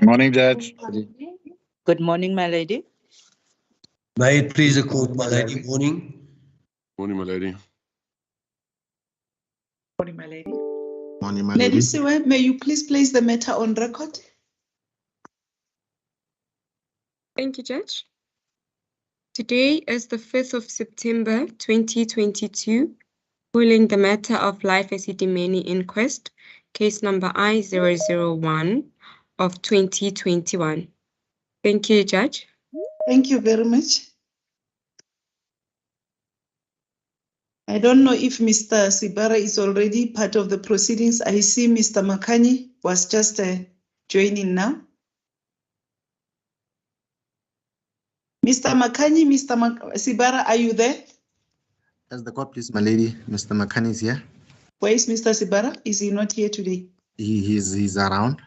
Morning, Judge. Good morning, my lady. May it please the court, my lady. Morning. Morning, my lady. Morning, my lady. Morning, my Lady lady. Siwe, may you please place the matter on record? Thank you, Judge. Today is the 5th of September 2022, ruling the matter of Life Esidimeni Inquest, case number I-001 of 2021. Thank you, Judge. Thank you very much. I don't know if Mr. Sibara is already part of the proceedings. I see Mr. Makani was just joining now. Mr. Makani, Sibara, are you there? As the court, please, my lady. Mr. McCann is here. Where is Mr. Sibara? Is he not here today? He's around.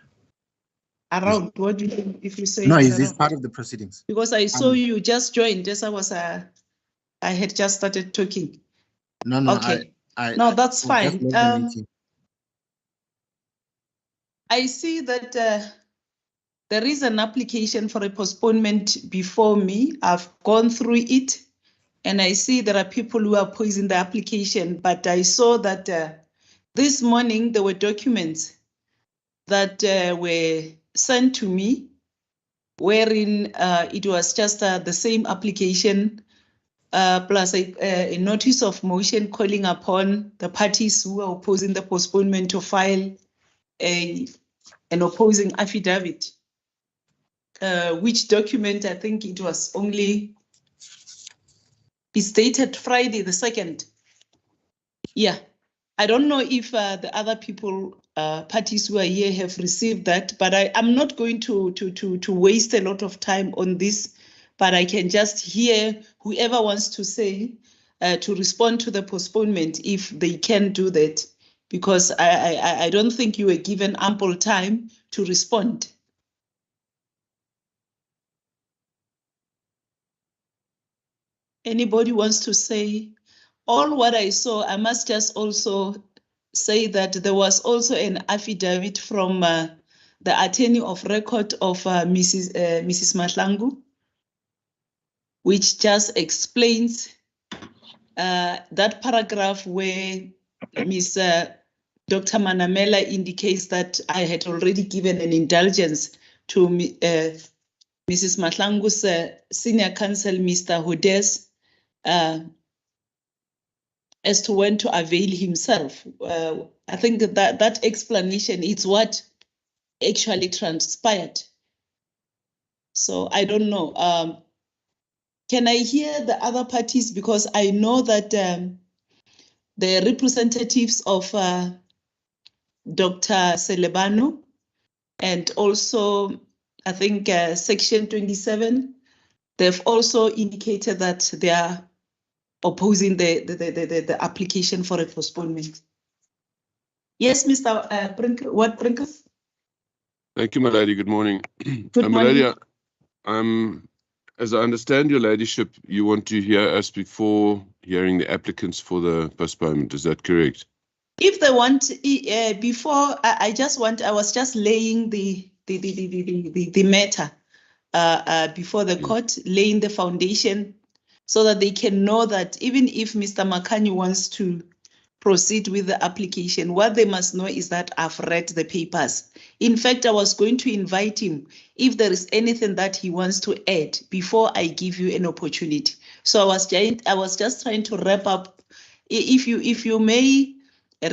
Around? What do you think if you say No, he's he's around? part of the proceedings. Because I saw you just joined. Just I had just started talking. No, Okay. No, that's fine. I see that there is an application for a postponement before me. I've gone through it, and I see there are people who are opposing the application, but I saw that this morning there were documents that were sent to me wherein it was just the same application plus a notice of motion calling upon the parties who are opposing the postponement to file an opposing affidavit. Which document, I think it was only, it's dated Friday the 2nd. Yeah, I don't know if the other people, parties who are here have received that, but I'm not going to waste a lot of time on this, but I can just hear whoever wants to say, to respond to the postponement if they can do that, because I don't think you were given ample time to respond. Anybody wants to say? All what I saw, I must just also say that there was also an affidavit from the attorney of record of Mrs. Mahlangu, which just explains that paragraph where Dr. Manamela indicates that I had already given an indulgence to Mrs. Mahlangu's senior counsel, Mr. Hodes, as to when to avail himself. I think that explanation is what actually transpired. So I don't know. Can I hear the other parties? Because I know that the representatives of Dr. Selebano and also, I think, Section 27, they've also indicated that they are opposing the application for a postponement. Yes, Mr. Brinker? Thank you, my lady. Good morning. Good morning. My lady, as I understand your ladyship, you want to hear us before hearing the applicants for the postponement. Is that correct? If they want, before I was just laying the matter before the court, laying the foundation, so that they can know that even if Mr. Makani wants to proceed with the application, what they must know is that I've read the papers. In fact, I was going to invite him if there is anything that he wants to add before I give you an opportunity. So I was just trying to wrap up. If you may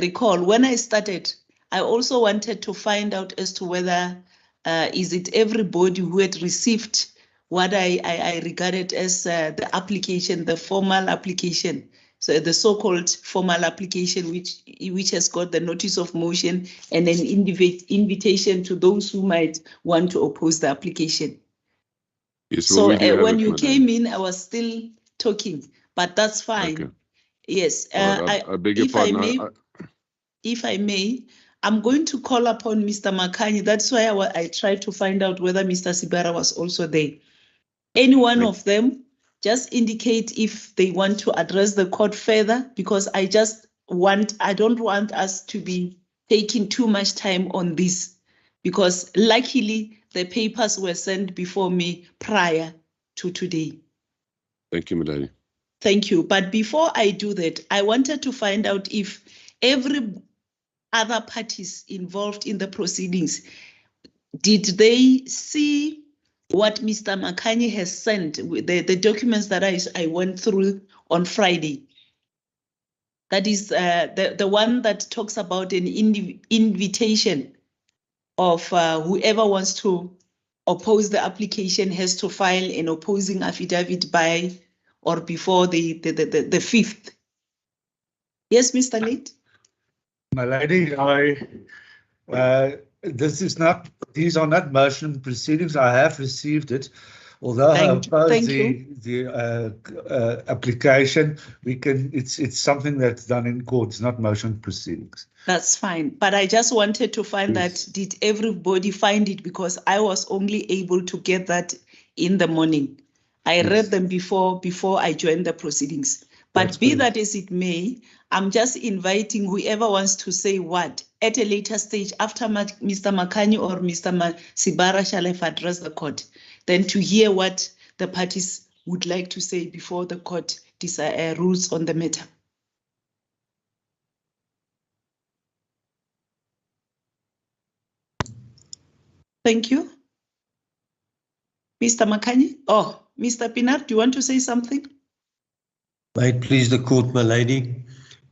recall, when I started, I also wanted to find out as to whether is it everybody who had received what I regarded as the application, the formal application. So the so-called formal application, which has got the notice of motion and an invitation to those who might want to oppose the application. Yes, so well, when you came in, I was still talking, but that's fine. Okay. Yes, right, I beg your pardon. If I may, I'm going to call upon Mr. Makani. That's why I tried to find out whether Mr. Sibara was also there. Any one of them, just indicate if they want to address the court further, because I don't want us to be taking too much time on this. because luckily the papers were sent before me prior to today. Thank you, my lady. Thank you. But before I do that, I wanted to find out if every other parties involved in the proceedings, did they see what Mr. Makani has sent, the documents that I went through on Friday? That is the one that talks about an invitation of whoever wants to oppose the application has to file an opposing affidavit by or before the 5th. Yes, Mr. Late? My lady, these are not motion proceedings. I have received it. Although I oppose the application, it's something that's done in court. It's not motion proceedings. That's fine. But I just wanted to find that, did everybody find it? Because I was only able to get that in the morning. I read them before I joined the proceedings. But be that as it may, I'm just inviting whoever wants to say what at a later stage after Mr. Makani or Mr. Sibara shall have addressed the court, then to hear what the parties would like to say before the court rules on the matter. Thank you. Mr. Makani? Oh, Mr. Pinar, do you want to say something? May it please the court, my lady.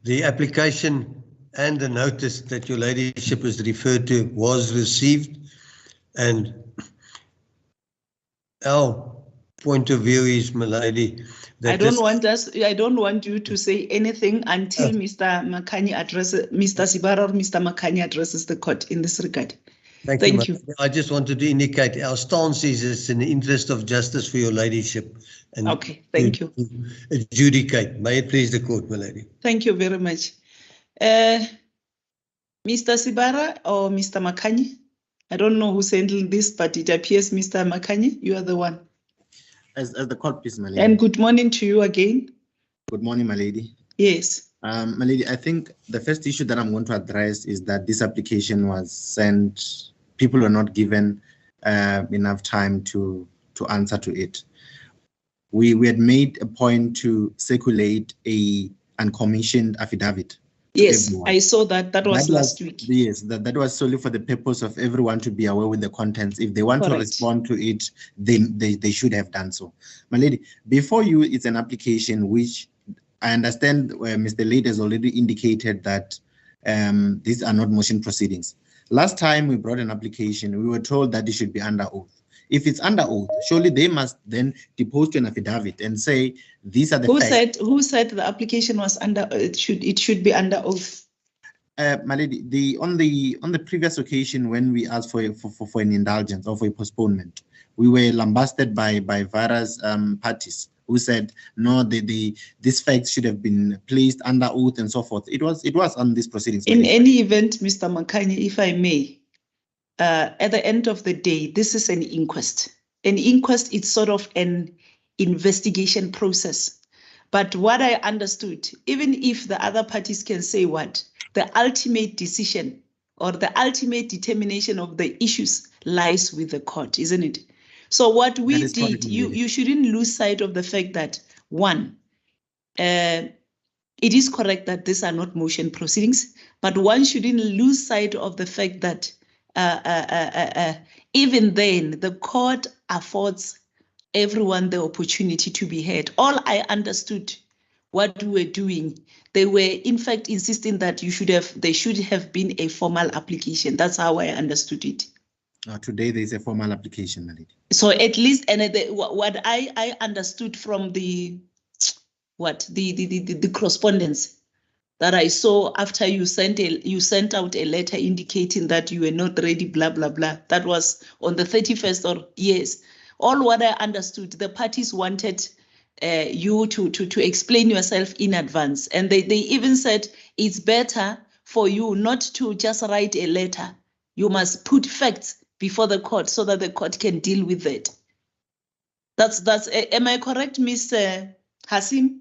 The application and the notice that your ladyship is referred to was received, and our point of view is, my lady, that I don't want you to say anything until Mr. Makani addresses, Mr. Sibara or Mr. Makani addresses the court in this regard. Thank you. I just wanted to indicate our stance is it's in the interest of justice for your ladyship. And okay, thank you. Adjudicate. May it please the court, my lady. Thank you very much. Mr. Sibara or Mr. Makani? I don't know who's handling this, but it appears Mr. Makani, you are the one. As the court, please, my lady. And good morning to you again. Good morning, my lady. Yes. My lady, I think the first issue that I'm going to address is that this application was sent. People were not given enough time to answer to it. We had made a point to circulate a uncommissioned affidavit. Yes, I saw that. That was last week. Yes, that was solely for the purpose of everyone to be aware with the contents. If they want to respond to it, then they should have done so. My lady, before you, it's an application which I understand Mr. Late has already indicated that these are not motion proceedings. Last time we brought an application, we were told that it should be under oath. If it's under oath, surely they must then depose to an affidavit and say these are the facts. Who said the application was under? It should be under oath. My lady, on the previous occasion when we asked for an indulgence or for a postponement, we were lambasted by various parties who said no, these facts should have been placed under oath and so forth. It was on these proceedings. In any event, Mr. Makani, if I may, at the end of the day, this is an inquest. An inquest is sort of an investigation process. But what I understood, even if the other parties can say what, the ultimate decision or the ultimate determination of the issues lies with the court, isn't it? So what we did, you shouldn't lose sight of the fact that, one, it is correct that these are not motion proceedings, but one shouldn't lose sight of the fact that even then, the court affords everyone the opportunity to be heard. All I understood what we were doing, they were in fact insisting that there should have been a formal application. That's how I understood it. Today there is a formal application, my lady. So at least, and what I understood from the correspondence that I saw after you sent out a letter indicating that you were not ready, blah blah blah. That was on the 31st. Or yes, all what I understood, the parties wanted you to explain yourself in advance, and they even said it's better for you not to just write a letter. You must put facts before the court so that the court can deal with it. That's am I correct, Mr. Hasim?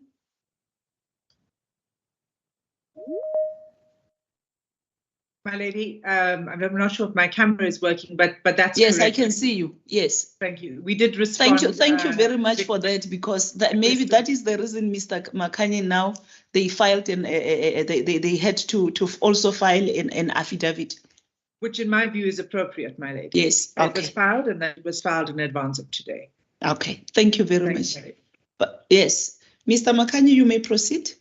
My lady, I'm not sure if my camera is working, but that's yes, correct. I can see you. Yes. Thank you. We did respond. Thank you very much for that, because maybe that is the reason Mr. Makanye now they filed and they had to also file an affidavit. Which in my view is appropriate, my lady. Yes. It was filed, and that was filed in advance of today. Okay. Thank you very much. But yes, Mr. Makanye, you may proceed.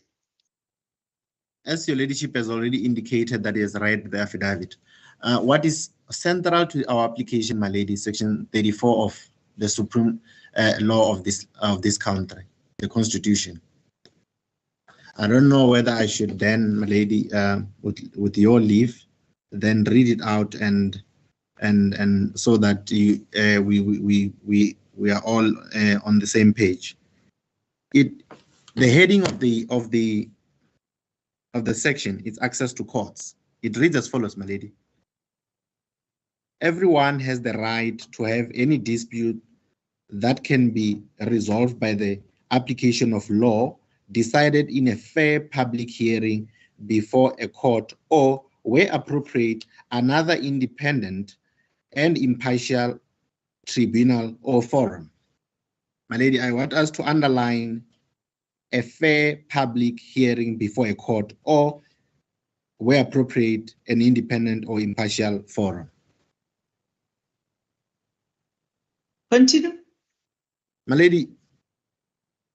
As your ladyship has already indicated that he has read the affidavit, what is central to our application, my lady, section 34 of the supreme law of this country, the Constitution. I don't know whether I should then, my lady, with your leave, then read it out and so that we are all on the same page. The heading of the section is access to courts. It reads as follows, my lady. Everyone has the right to have any dispute that can be resolved by the application of law decided in a fair public hearing before a court, or, where appropriate, another independent and impartial tribunal or forum. My lady, I want us to underline a fair public hearing before a court, or, where appropriate, an independent or impartial forum. Continue. My lady,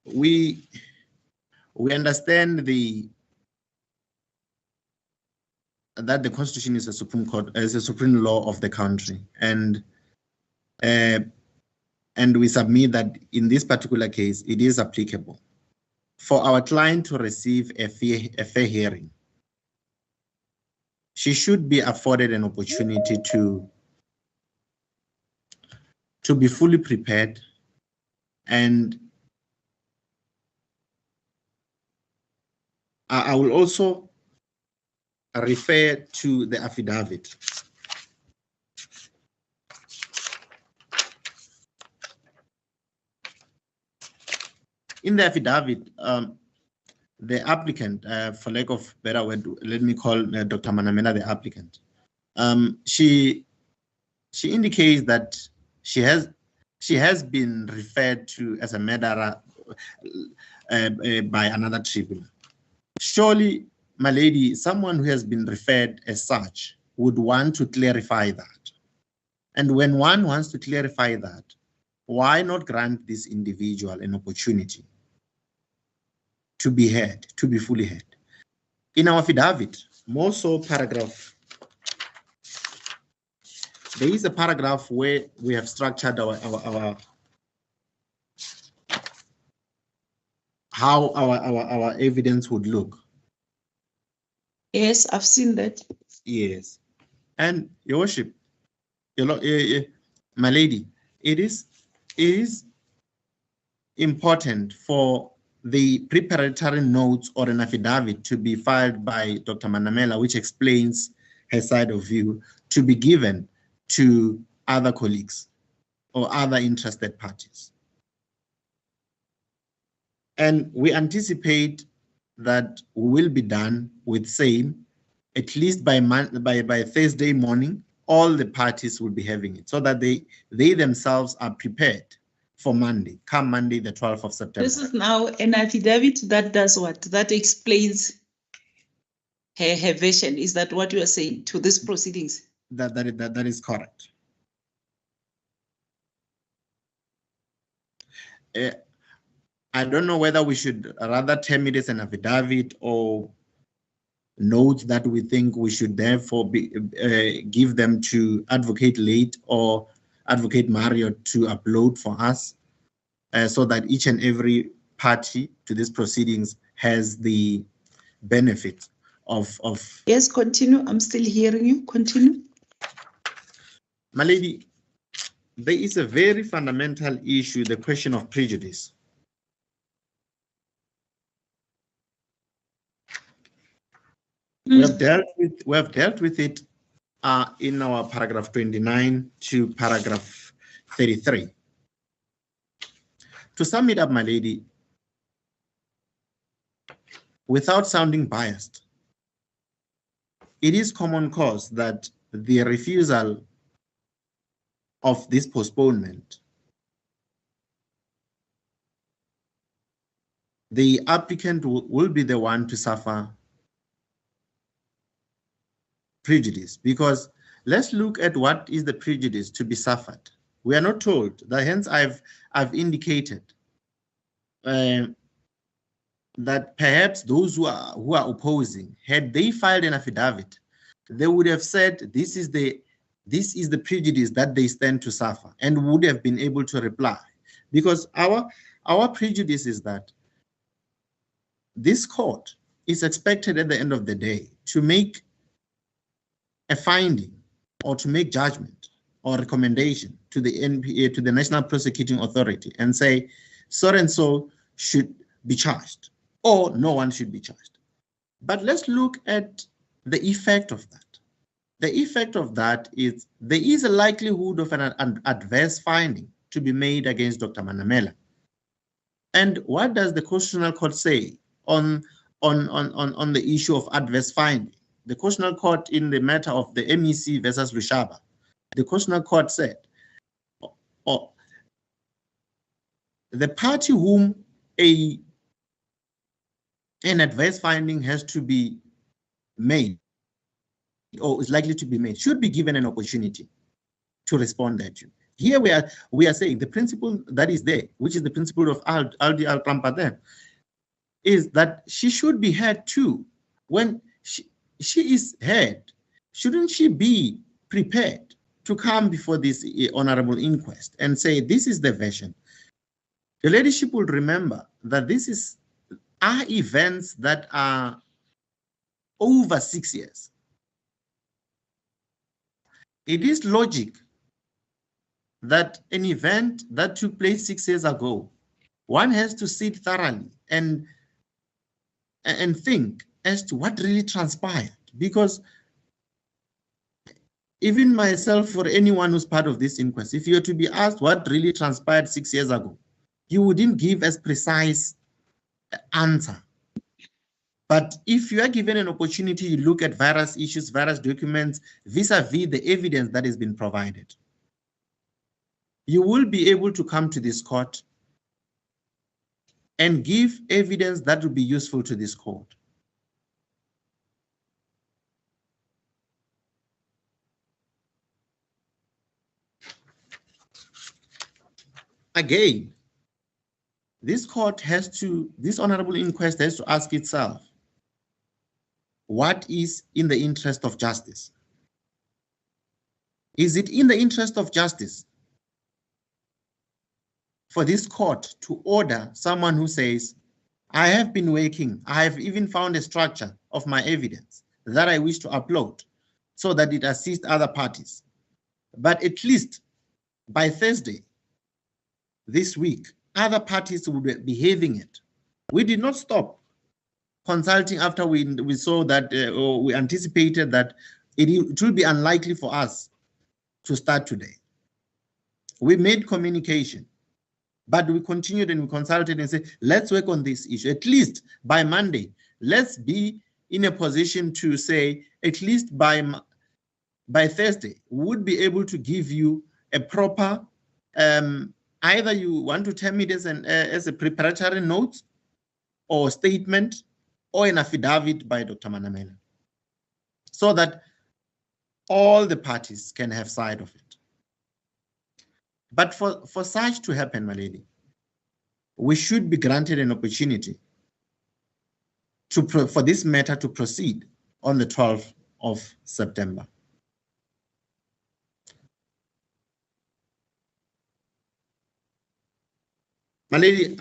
we understand that the Constitution is a supreme law of the country, and we submit that in this particular case it is applicable. For our client to receive a fair hearing, she should be afforded an opportunity to be fully prepared, and I will also refer to the affidavit. In the affidavit, the applicant, for lack of better word, let me call Dr. Manamela the applicant. She indicates that she has been referred to as a murderer by another tribunal. Surely, my lady, someone who has been referred as such would want to clarify that. And when one wants to clarify that, why not grant this individual an opportunity to be heard, to be fully heard? In our affidavit, more so paragraph, there is a paragraph where we have structured how our evidence would look. Yes, I've seen that. Yes. And your worship, my lady, it is important for the preparatory notes or an affidavit to be filed by Dr. Manamela, which explains her side of view, to be given to other colleagues or other interested parties. And we anticipate that we will be done with same, at least by Thursday morning. All the parties will be having it, so that they themselves are prepared for Monday, come Monday, the 12th of September. This is now an affidavit that does what? That explains her version. Is that what you are saying to these proceedings? That is correct. I don't know whether we should rather term it as an affidavit or notes that we think we should therefore give them to Advocate Late or Advocate Mario to upload for us, so that each and every party to these proceedings has the benefit of. Yes, continue. I'm still hearing you. Continue. My lady, there is a very fundamental issue, the question of prejudice. We have dealt with it in our paragraph 29 to paragraph 33. To sum it up, my lady, without sounding biased, it is common cause that the refusal of this postponement, the applicant will be the one to suffer prejudice, because let's look at what is the prejudice to be suffered. We are not told that, hence I've indicated that perhaps those who are opposing, had they filed an affidavit, they would have said this is the prejudice that they stand to suffer, and would have been able to reply. Because our prejudice is that this court is expected at the end of the day to make a finding or to make judgment or recommendation to the NPA, to the National Prosecuting Authority, and say so and so should be charged or no one should be charged. But let's look at the effect of that. The effect of that is there is a likelihood of an adverse finding to be made against Dr. Manamela. And what does the Constitutional Court say on the issue of adverse finding? The Constitutional Court, in the matter of the MEC versus Lushaba, the Constitutional Court said, the party whom an adverse finding has to be made or is likely to be made should be given an opportunity to respond thereto. Here we are saying the principle that is there, which is the principle of Aldi Al-Klampaten, is that she should be heard too. When she is heard, shouldn't she be prepared to come before this honorable inquest and say, this is the version? The ladyship will remember that this are events that are over 6 years. It is logic that an event that took place 6 years ago, one has to sit thoroughly and think as to what really transpired. Because even myself, or anyone who's part of this inquest, if you're to be asked what really transpired 6 years ago, you wouldn't give as precise answer. But if you are given an opportunity, you look at various issues, various documents, vis-a-vis the evidence that has been provided, you will be able to come to this court and give evidence that will be useful to this court. Again, this honorable inquest has to ask itself, what is in the interest of justice? Is it in the interest of justice for this court to order someone who says, I have been working, I have even found a structure of my evidence that I wish to upload so that it assists other parties, but at least by Thursday this week, other parties will be having it. We did not stop consulting after we saw that, or we anticipated that it will be unlikely for us to start today. We made communication, but we continued and we consulted and said, let's work on this issue. At least by Monday, let's be in a position to say, at least by Thursday, we would be able to give you a proper, either you want to term it as a preparatory note or statement or an affidavit by Dr. Manamela, so that all the parties can have sight of it. But for such to happen, my lady, we should be granted an opportunity for this matter to proceed on the 12th of September. My lady,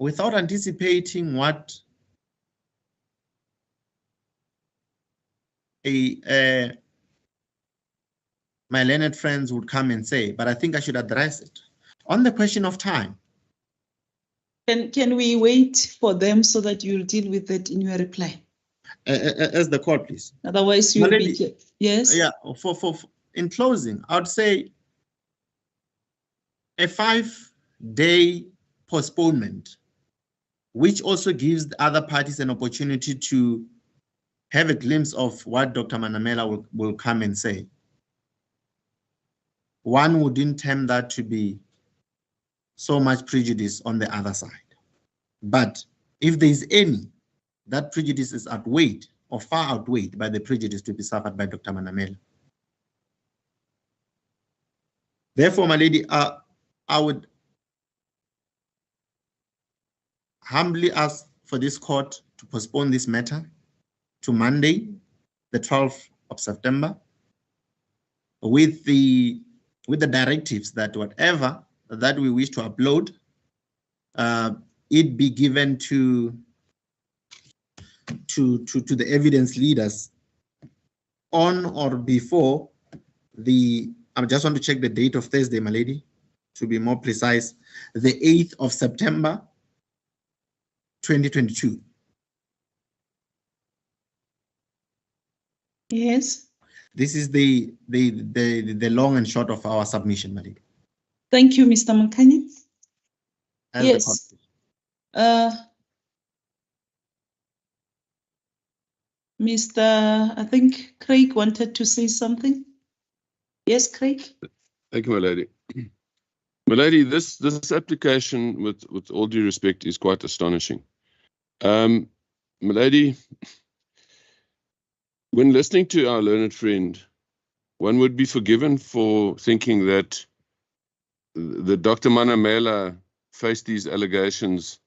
without anticipating what my learned friends would come and say, but I think I should address it. On the question of time. Can we wait for them so that you'll deal with it in your reply? As the court, please. Otherwise, you'll be, yes? Yeah, in closing, I would say a 5-day postponement which also gives the other parties an opportunity to have a glimpse of what Dr. Manamela will come and say. One wouldn't term that to be so much prejudice on the other side. But if there is any, that prejudice is outweighed or far outweighed by the prejudice to be suffered by Dr. Manamela. Therefore, my lady, I would humbly ask for this court to postpone this matter to Monday, the 12th of September, with the directives that whatever that we wish to upload, it be given to the evidence leaders on or before the, I just want to check the date of Thursday, my lady, to be more precise, the 8th of September, 2022. Yes. This is the long and short of our submission, my lady. Thank you, Mr. Mankani. As yes. Mr. I think Craig wanted to say something. Yes, Craig. Thank you, my lady. My lady, this application, with all due respect, is quite astonishing. My lady, when listening to our learned friend, one would be forgiven for thinking that the Dr. Manamela faced these allegations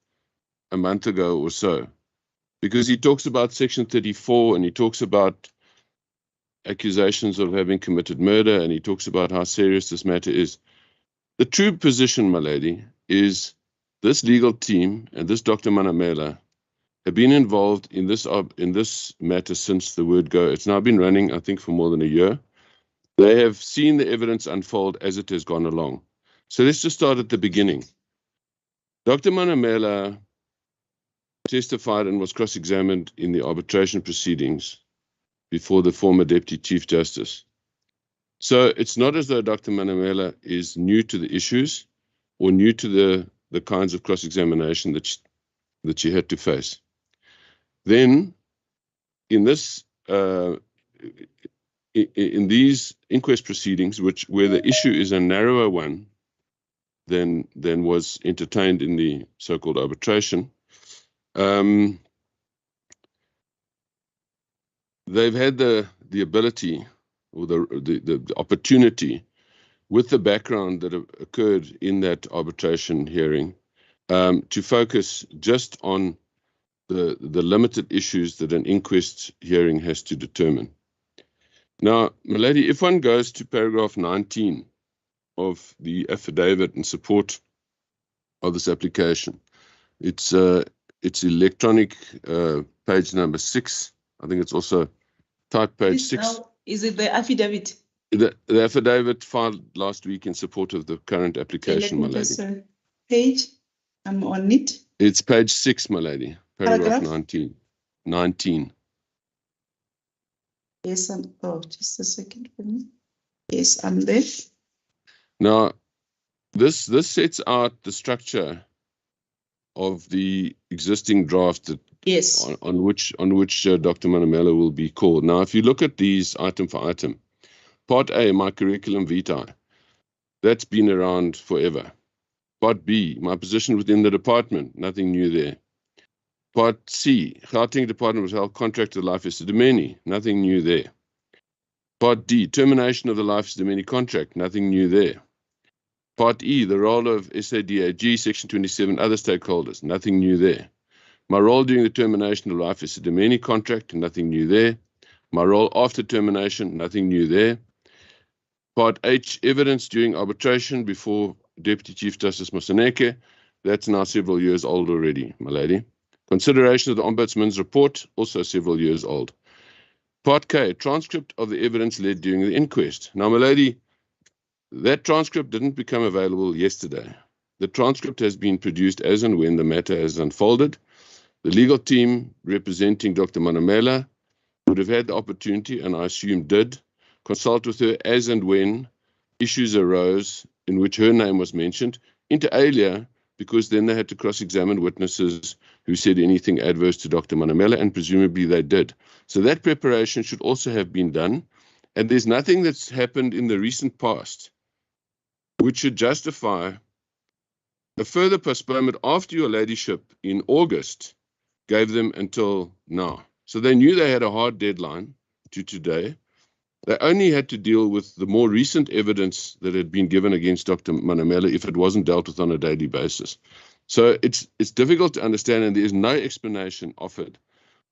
a month ago or so, because he talks about Section 34 and he talks about accusations of having committed murder and he talks about how serious this matter is. The true position, my lady, is this legal team and this Dr. Manamela have been involved in this matter since the word go. It's now been running, I think, for more than a year. They have seen the evidence unfold as it has gone along. So let's just start at the beginning. Dr. Manamela testified and was cross-examined in the arbitration proceedings before the former Deputy Chief Justice. So it's not as though Dr. Manamela is new to the issues or new to the kinds of cross-examination that she had to face. Then, in this, in these inquest proceedings, where the issue is a narrower one than was entertained in the so-called arbitration, they've had the ability or the opportunity, with the background that occurred in that arbitration hearing, to focus just on the limited issues that an inquest hearing has to determine. Now, my lady, if one goes to paragraph 19 of the affidavit in support of this application, it's electronic page number 6. I think it's also type page 6. Now, is it the affidavit? The affidavit filed last week in support of the current application, my lady. Page, I'm on it. It's page 6, my lady. Paragraph 19. Yes, just a second for me. Yes, I'm there. Now, this sets out the structure of the existing draft that, yes, on which Dr. Manamela will be called. Now, if you look at these item for item, Part A, my curriculum vitae, that's been around forever. Part B, my position within the department, nothing new there. Part C, Gauteng Department was held contract to the Life Esidimeni, nothing new there. Part D, termination of the Life Esidimeni contract, nothing new there. Part E, the role of SADAG, Section 27, other stakeholders, nothing new there. My role during the termination of the Life Esidimeni contract, nothing new there. My role after termination, nothing new there. Part H, evidence during arbitration before Deputy Chief Justice Moseneke, that's now several years old already, my lady. Consideration of the Ombudsman's report, also several years old. Part K, transcript of the evidence led during the inquest. Now, my lady, that transcript didn't become available yesterday. The transcript has been produced as and when the matter has unfolded. The legal team representing Dr. Manamela would have had the opportunity, and I assume did, consult with her as and when issues arose in which her name was mentioned. Inter alia, because then they had to cross-examine witnesses who said anything adverse to Dr. Manamela, and presumably they did. So that preparation should also have been done. And there's nothing that's happened in the recent past which should justify a further postponement after your ladyship in August gave them until now. So they knew they had a hard deadline to today. They only had to deal with the more recent evidence that had been given against Dr. Manamela if it wasn't dealt with on a daily basis. So it's difficult to understand, and there is no explanation offered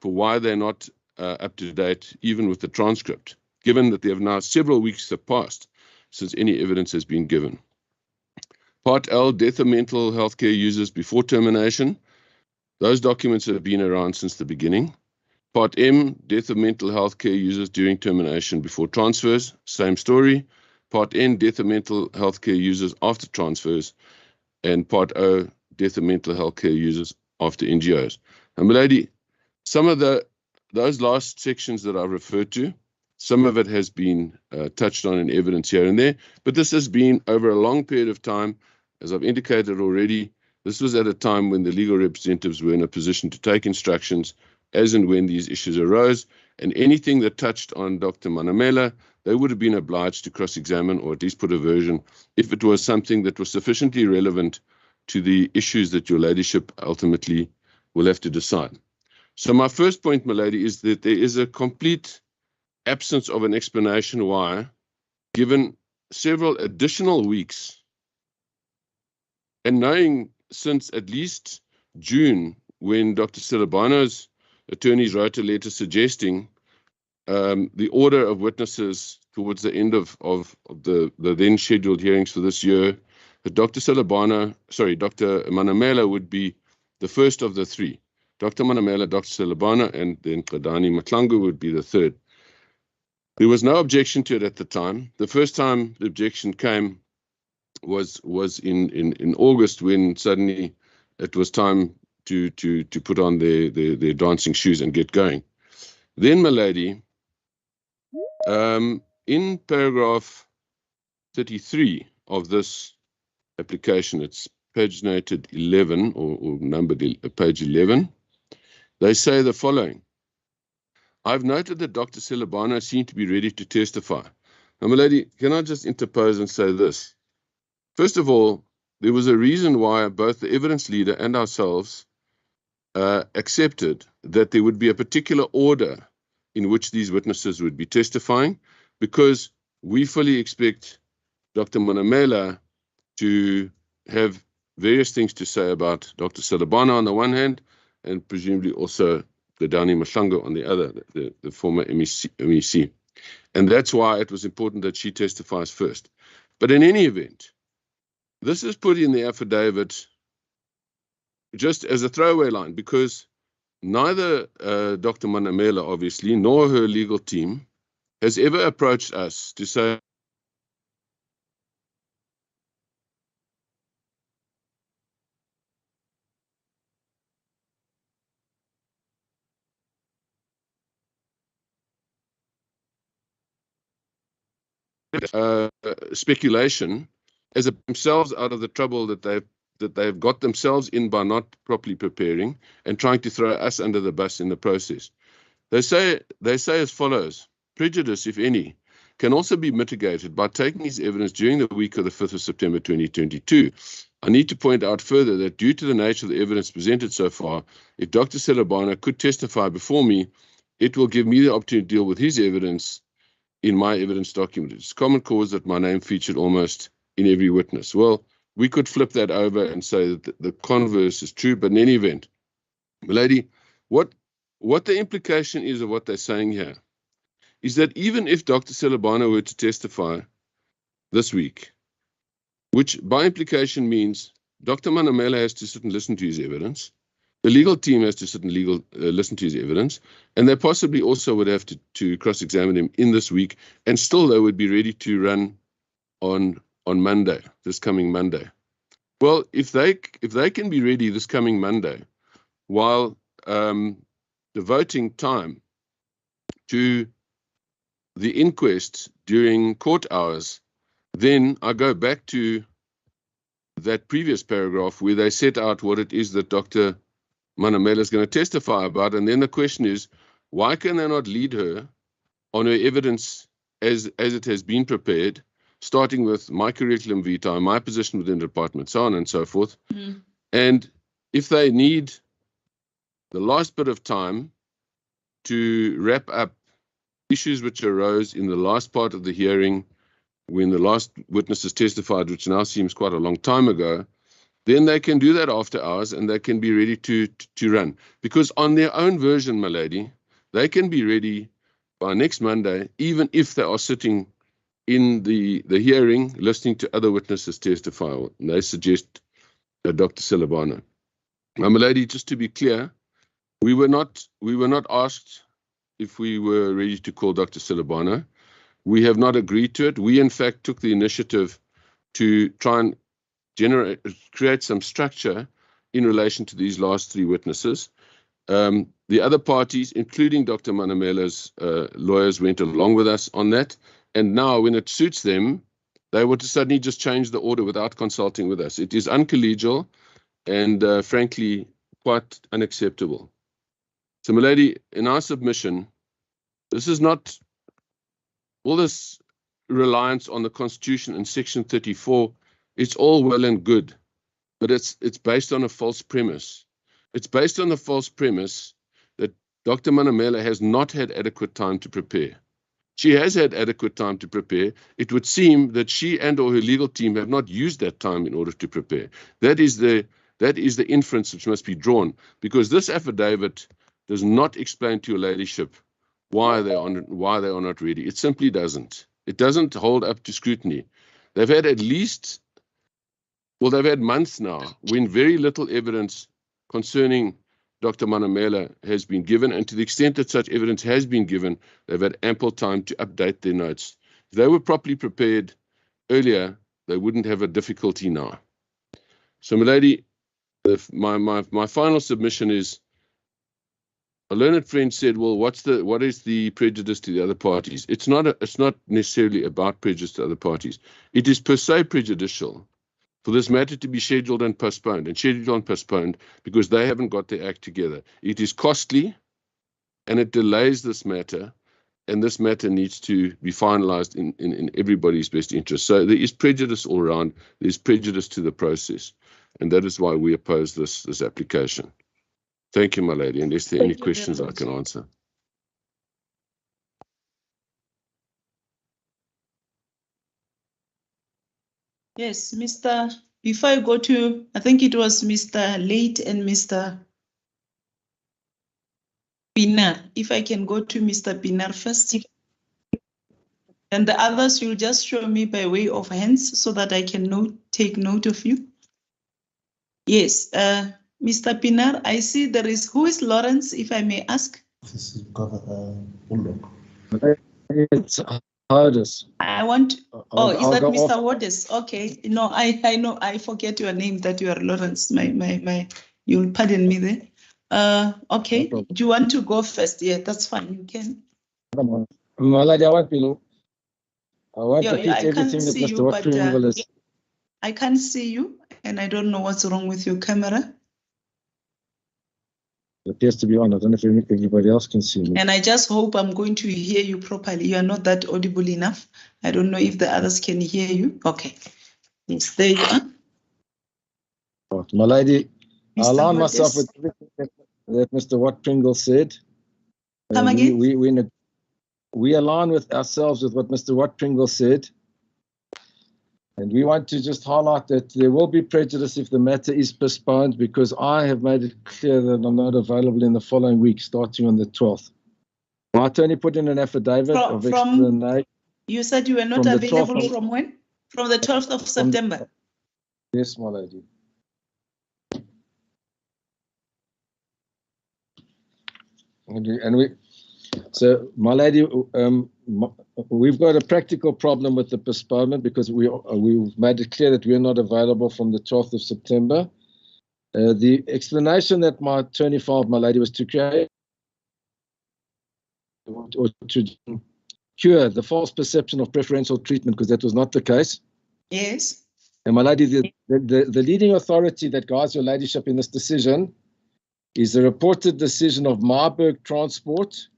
for why they're not up to date, even with the transcript, given that they have now several weeks have passed since any evidence has been given. Part L, death of mental health care users before termination. Those documents have been around since the beginning. Part M, death of mental health care users during termination before transfers, same story. Part N, death of mental health care users after transfers. And Part O, death of mental health care users after NGOs. And milady, some of those last sections that I referred to, some of it has been touched on in evidence here and there, but this has been over a long period of time. As I've indicated already, this was at a time when the legal representatives were in a position to take instructions as and when these issues arose, and anything that touched on Dr. Manamela, they would have been obliged to cross-examine or at least put a version if it was something that was sufficiently relevant to the issues that your ladyship ultimately will have to decide. So my first point, my lady, is that there is a complete absence of an explanation why, given several additional weeks, and knowing since at least June, when Dr. Silabano's attorneys wrote a letter suggesting the order of witnesses towards the end of the then scheduled hearings for this year, that Dr. Manamela would be the first of the three. Dr. Manamela, Dr. Silabano, and then Qadani Matlangu would be the third. There was no objection to it at the time. The first time the objection came was in August, when suddenly it was time to put on their dancing shoes and get going. Then, my lady, in paragraph 33 of this application, it's paginated 11 or numbered page 11, they say the following. I've noted that Dr. Silabano seemed to be ready to testify. Now, my lady, can I just interpose and say this? First of all, there was a reason why both the evidence leader and ourselves accepted that there would be a particular order in which these witnesses would be testifying, because we fully expect Dr. Manamela to have various things to say about Dr. Silabano on the one hand, and presumably also the Dani Mahlangu on the other, the former MEC. And that's why it was important that she testifies first. But in any event, this is put in the affidavit just as a throwaway line, because neither Dr. Manamela, obviously, nor her legal team has ever approached us to say speculation as themselves out of the trouble that they've got themselves in by not properly preparing and trying to throw us under the bus in the process. They say as follows: prejudice, if any, can also be mitigated by taking his evidence during the week of the 5th of September 2022. I need to point out further that due to the nature of the evidence presented so far, if Dr. Silabano could testify before me, it will give me the opportunity to deal with his evidence in my evidence document. It's common cause that my name featured almost in every witness. Well, we could flip that over and say that the converse is true, but in any event, lady, what the implication is of what they're saying here is that even if Dr. Silabano were to testify this week, which by implication means Dr. Manamela has to sit and listen to his evidence, the legal team has to sit and listen to his evidence, and they possibly also would have to cross-examine him in this week, and still they would be ready to run on Monday, this coming Monday. Well, if they can be ready this coming Monday, while devoting time to the inquest during court hours, then I go back to that previous paragraph where they set out what it is that Dr. Manamela is going to testify about. And then the question is, why can they not lead her on her evidence as it has been prepared, starting with my curriculum vitae, my position within the department, so on and so forth. And if they need the last bit of time to wrap up issues which arose in the last part of the hearing when the last witnesses testified, which now seems quite a long time ago, then they can do that after hours and they can be ready to run. Because on their own version, my lady, they can be ready by next Monday, even if they are sitting in the hearing, listening to other witnesses testify. And they suggest Dr. Silabano. Now, my lady, just to be clear, we were not asked if we were ready to call Dr. Silabano. We have not agreed to it. We, in fact, took the initiative to try and create some structure in relation to these last three witnesses. The other parties, including Dr. Manamela's lawyers, went along with us on that. And now, when it suits them, they want to suddenly just change the order without consulting with us. It is uncollegial and, frankly, quite unacceptable. So, my lady, in our submission, this is not all this reliance on the Constitution and Section 34. It's all well and good, but it's based on a false premise. It's based on the false premise that Dr. Manamela has not had adequate time to prepare. She has had adequate time to prepare. It would seem that she and or her legal team have not used that time in order to prepare. That is the inference which must be drawn, because this affidavit does not explain to your ladyship why they are not ready. It simply doesn't. It doesn't hold up to scrutiny. They've had they've had months now when very little evidence concerning Dr. Manamela has been given, and to the extent that such evidence has been given, they've had ample time to update their notes. If they were properly prepared earlier, they wouldn't have a difficulty now. So, my lady, my final submission is, a learned friend said, well, what is the prejudice to the other parties? It's not necessarily about prejudice to other parties. It is per se prejudicial for this matter to be scheduled and postponed because they haven't got their act together. It is costly and it delays this matter, and this matter needs to be finalized in everybody's best interest. So there is prejudice all around. There's prejudice to the process, and that is why we oppose this application. Thank you, my lady. Unless there are any questions I can answer. Yes, before I go to, I think it was Mr. Late and Mr. Pinar. If I can go to Mr. Pinar first. And the others, you'll just show me by way of hands so that I can take note of you. Yes, Mr. Pinar, I see who is Lawrence, if I may ask? This is It's Hardest. I want, is that Mr. Waters? Okay, no, I know, I forget your name, that you are Lawrence, you'll pardon me there. Okay, no, do you want to go first? Yeah, that's fine, you can. Maladi, I want to repeat everything that Mr. Watringall is. I can't see you, and I don't know what's wrong with your camera. It appears to be on. I don't know if everybody else can see me. And I just hope I'm going to hear you properly. You are not that audible enough. I don't know if the others can hear you. Okay. Yes, there you are. Right. My lady, I align myself with everything that Mr. Watringall said. Come again? We align with ourselves with what Mr. Watringall said. And we want to just highlight that there will be prejudice if the matter is postponed, because I have made it clear that I'm not available in the following week, starting on the 12th. My attorney put in an affidavit of explanation. You said you were not available from when? From the 12th of September? Yes, my lady. So, my lady, we've got a practical problem with the postponement because we've made it clear that we're not available from the 12th of September. The explanation that my attorney filed, my lady, was to create or to cure the false perception of preferential treatment, because that was not the case. Yes. And my lady, the leading authority that guides your ladyship in this decision is the reported decision of Marburg Transport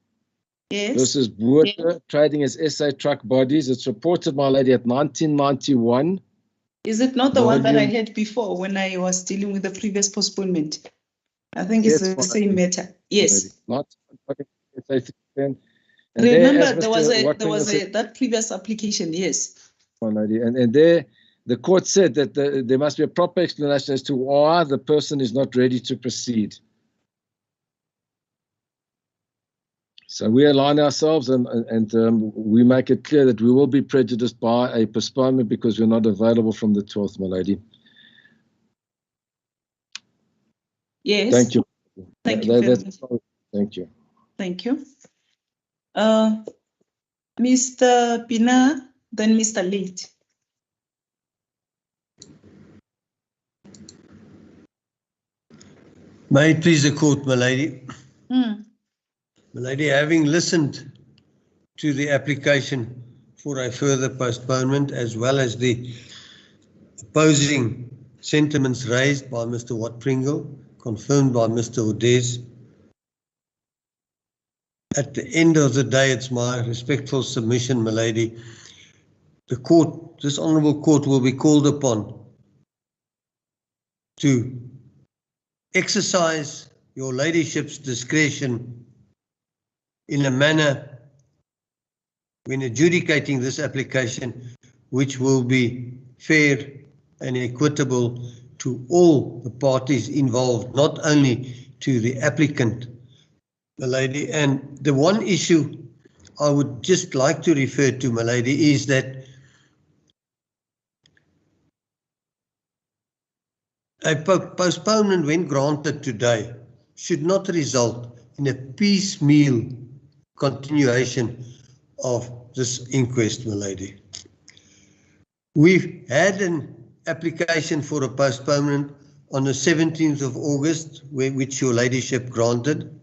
versus Boerter trading as SA Truck Bodies. It's reported, my lady, at 1991. Is it not the one that I had before when I was dealing with the previous postponement? I think it's the same matter. Yes. Not remember, there was that previous application. Yes. My lady, and there the court said that there must be a proper explanation as to why the person is not ready to proceed. So we align ourselves and we make it clear that we will be prejudiced by a postponement because we're not available from the 12th, my lady. Yes. Thank you. Thank you very much. Thank you. Thank you. Mr. Pina, then Mr. Late. May it please the court, my lady. Mm. My lady, having listened to the application for a further postponement as well as the opposing sentiments raised by Mr. Watt-Pringle, confirmed by Mr. Odez, at the end of the day, it's my respectful submission, my lady, the court, this honourable court will be called upon to exercise your ladyship's discretion in a manner when adjudicating this application which will be fair and equitable to all the parties involved, not only to the applicant, my lady. And the one issue I would just like to refer to, my lady, is that a postponement, when granted today, should not result in a piecemeal continuation of this inquest, my lady. We've had an application for a postponement on the 17th of August, which your ladyship granted.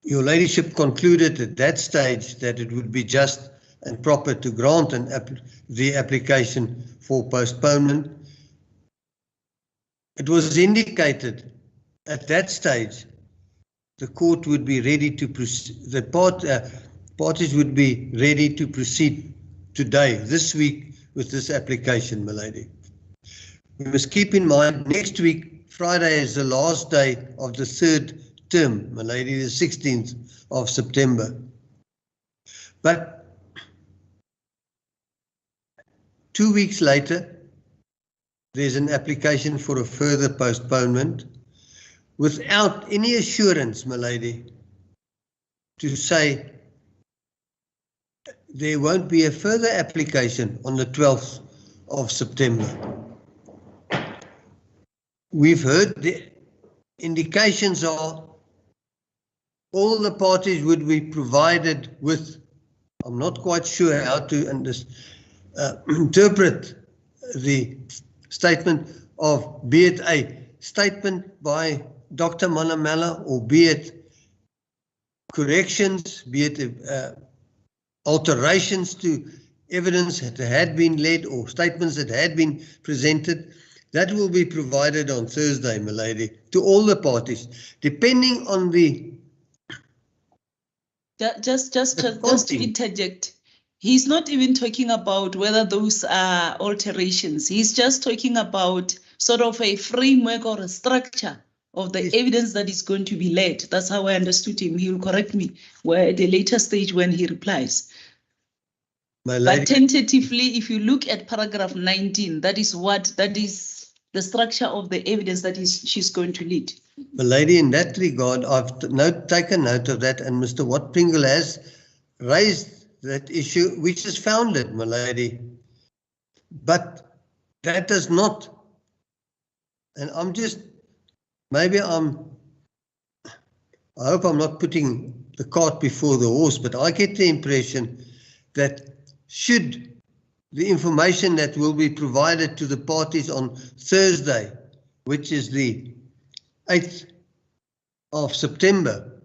Your ladyship concluded at that stage that it would be just and proper to grant the application for postponement. It was indicated at that stage the court would be ready to proceed, the parties would be ready to proceed today, this week, with this application, my lady. We must keep in mind, next week, Friday is the last day of the third term, my lady, the 16th of September. But 2 weeks later, there's an application for a further postponement without any assurance, my lady, to say there won't be a further application on the 12th of September. We've heard the indications are all the parties would be provided with, I'm not quite sure how to interpret the statement of, be it a statement by Dr. Manamela or be it corrections, be it alterations to evidence that had been led or statements that had been presented. That will be provided on Thursday, my lady, to all the parties, depending on the... Just to interject, he's not even talking about whether those are alterations. He's just talking about sort of a framework or a structure of the evidence that is going to be led. That's how I understood him. He will correct me at a later stage when he replies. But tentatively, if you look at paragraph 19, that is the structure of the evidence that she's going to lead. My lady, in that regard, I've taken note of that, and Mr. Watt-Pringle has raised that issue, which is founded, my lady. But that does not, and I'm just, maybe I hope I'm not putting the cart before the horse, but I get the impression that should the information that will be provided to the parties on Thursday, which is the 8th of September,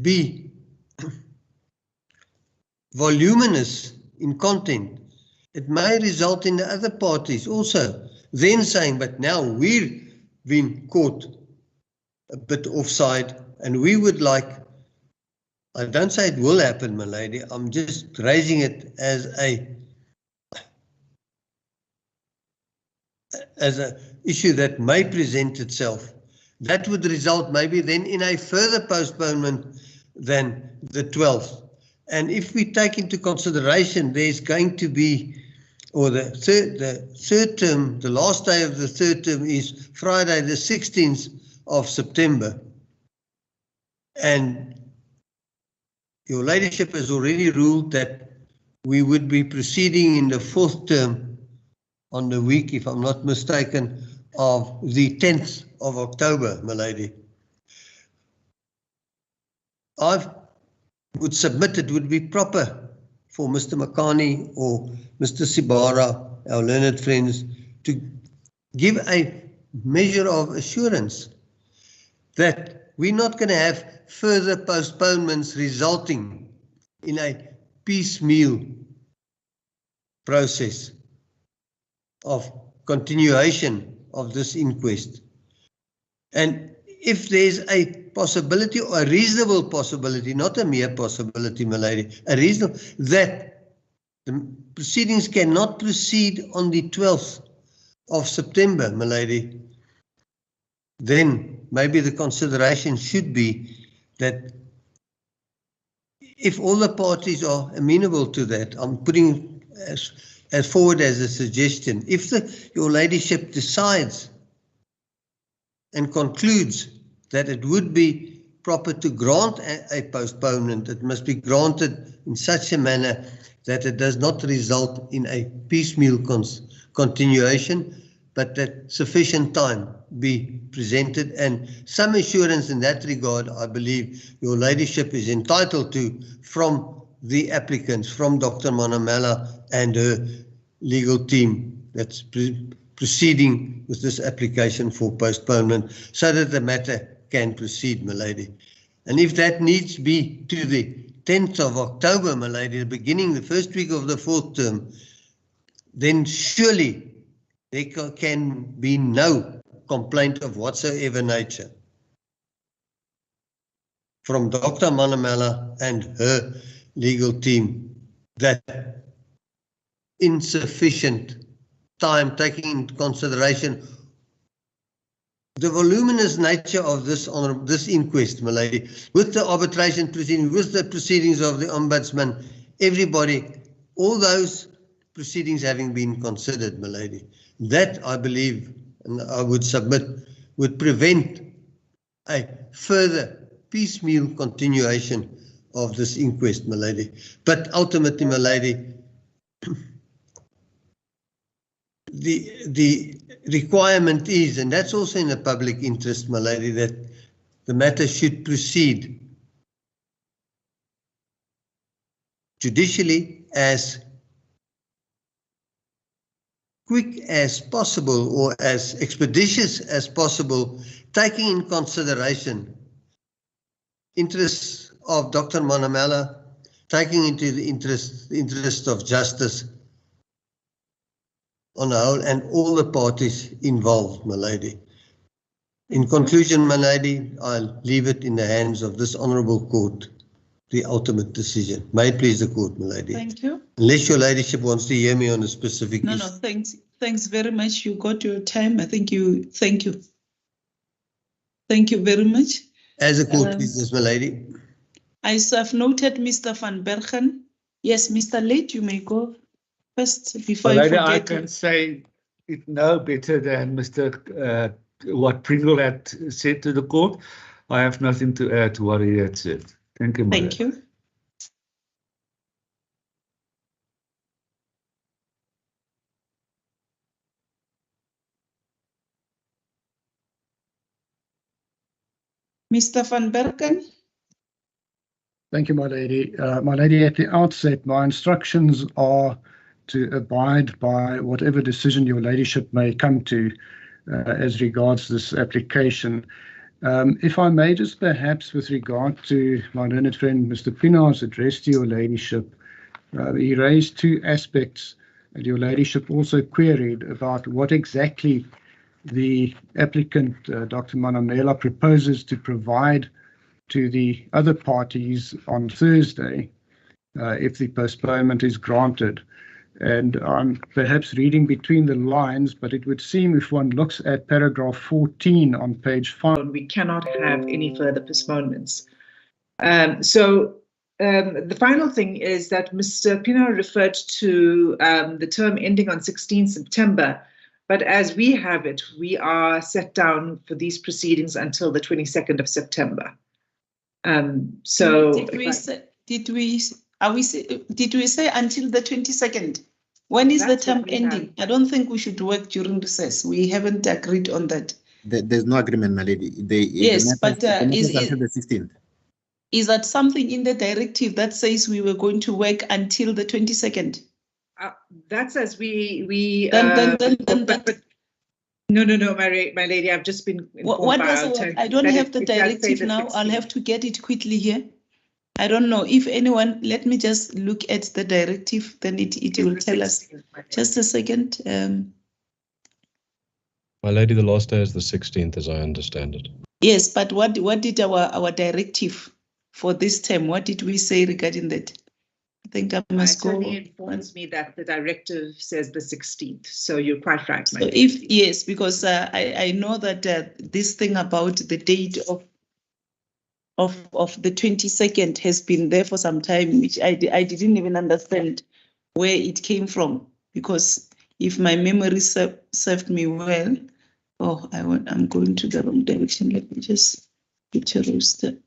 be voluminous in content, it may result in the other parties also then saying, but now we've been caught a bit offside and we would like, I don't say it will happen, my lady, I'm just raising it as an issue that may present itself. That would result maybe then in a further postponement than the 12th. And if we take into consideration there's going to be, or the third term, the last day of the third term is Friday the 16th of September. And your ladyship has already ruled that we would be proceeding in the fourth term on the week, if I'm not mistaken, of the 10th of October, my lady. I would submit it would be proper for Mr. Makani or Mr. Sibara, our learned friends, to give a measure of assurance that we're not going to have further postponements resulting in a piecemeal process of continuation of this inquest. And if there's a possibility, or a reasonable possibility, not a mere possibility, my lady, a reasonable, that the proceedings cannot proceed on the 12th of September, my lady, then maybe the consideration should be that if all the parties are amenable to that, I'm putting as forward as a suggestion, if your ladyship decides and concludes that it would be proper to grant a postponement, it must be granted in such a manner that it does not result in a piecemeal continuation, but that sufficient time be presented, and some assurance in that regard, I believe your ladyship is entitled to from the applicants, from Dr. Manamela and her legal team that's proceeding with this application for postponement, so that the matter can proceed, my lady. And if that needs be to the 10th of October, my lady, the beginning, the first week of the fourth term, then surely there can be no complaint of whatsoever nature from Dr. Manamela and her legal team that insufficient time, taking into consideration the voluminous nature of this inquest, my lady, with the arbitration proceeding, with the proceedings of the Ombudsman, everybody, all those proceedings having been considered, my lady, that I believe, and I would submit, would prevent a further piecemeal continuation of this inquest, my lady. But ultimately, my lady, the requirement is, and that's also in the public interest, my lady, that the matter should proceed judicially as quick as possible or as expeditious as possible, taking in consideration interests of Dr. Manamela, taking into the interest of justice on the whole, and all the parties involved, my lady. In conclusion, my lady, I'll leave it in the hands of this honourable court, the ultimate decision. May it please the court, my lady. Thank you. Unless your ladyship wants to hear me on a specific issue. No, thanks very much. You got your time. I think thank you. Thank you very much. As a court pleases, my lady. I have noted Mr. Van Bergen. Yes, Mr. Late, you may go first before you forget. I can say it no better than Mr. What Pringle had said to the court. I have nothing to add to what he had said. Thank you, Thank you. Mr. Van Bergen. Thank you, my lady. My lady, at the outset, my instructions are to abide by whatever decision your ladyship may come to as regards this application. If I may just perhaps with regard to my learned friend Mr. Pienaar's address to your ladyship, He raised two aspects, and your ladyship also queried about what exactly the applicant, Dr. Manamela, proposes to provide to the other parties on Thursday if the postponement is granted. And I'm perhaps reading between the lines, but it would seem if one looks at paragraph 14 on page 5. We cannot have any further postponements. The final thing is that Mr. Pina referred to the term ending on 16 September, but as we have it, we are set down for these proceedings until the 22nd of September. Did we say until the 22nd? When is the term ending? I don't think we should work during recess. We haven't agreed on that. There's no agreement, my lady. Yes, but is until the 16th. Is that something in the directive that says we were going to work until the 22nd? That's as we No, my lady. I've just been informed. What does it? I don't have the directive now. I'll have to get it quickly here. I don't know if anyone. Let me just look at the directive. Then it will tell us. Just a second. My lady, the last day is the 16th, as I understand it. Yes, but what did our directive for this term? What did we say regarding that? I think I must go. It informs me that the directive says the 16th. So you're quite right. So yes, because I know that this thing about the date of the 22nd has been there for some time, which I didn't even understand where it came from. Because if my memory served me well, I'm going to the wrong direction. Let me just picture the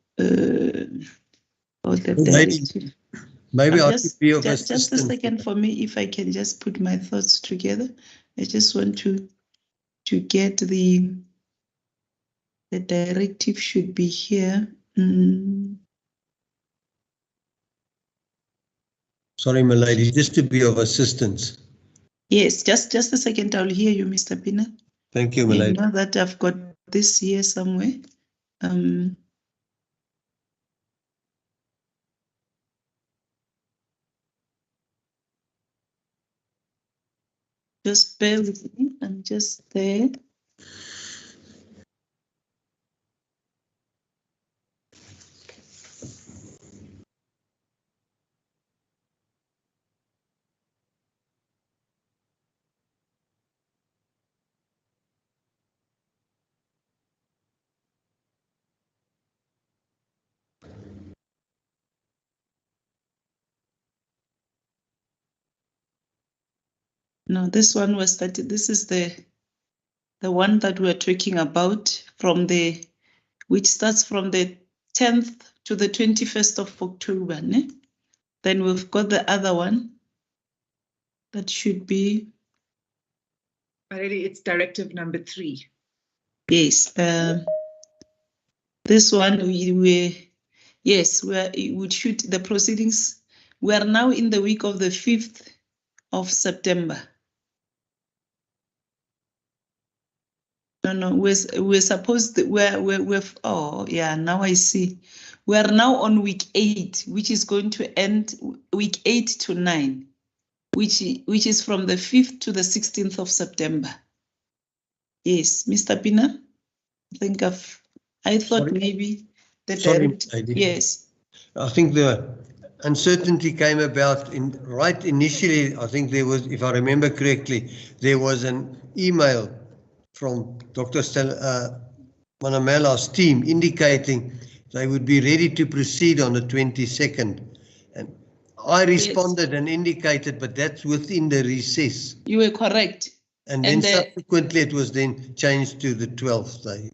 directive. Maybe I could be of just a second for me, if I can just put my thoughts together. I just want to get the directive should be here. Sorry, my lady, just to be of assistance. Yes, just a second. I'll hear you, Mr. Pina. Thank you, my lady. Now that I've got this here somewhere. Just bear with me. I'm just there. No, this one was that. This is the one that we're talking about which starts from the 10th to the 21st of October. Ne? Then we've got the other one that should be. Already, it's directive number 3. Yes, this one we would shoot the proceedings. We are now in the week of the 5th of September. No, we're supposed to, now I see. We are now on week 8, which is going to end week 8 to 9, which is from the 5th to the 16th of September. Yes, Mr. Pina, I thought maybe yes. I think the uncertainty came about right initially. I think there was, if I remember correctly, there was an email from Dr. Manamela's team indicating they would be ready to proceed on the 22nd. And I responded and indicated, but that's within the recess. You were correct. And then subsequently it was then changed to the 12th day.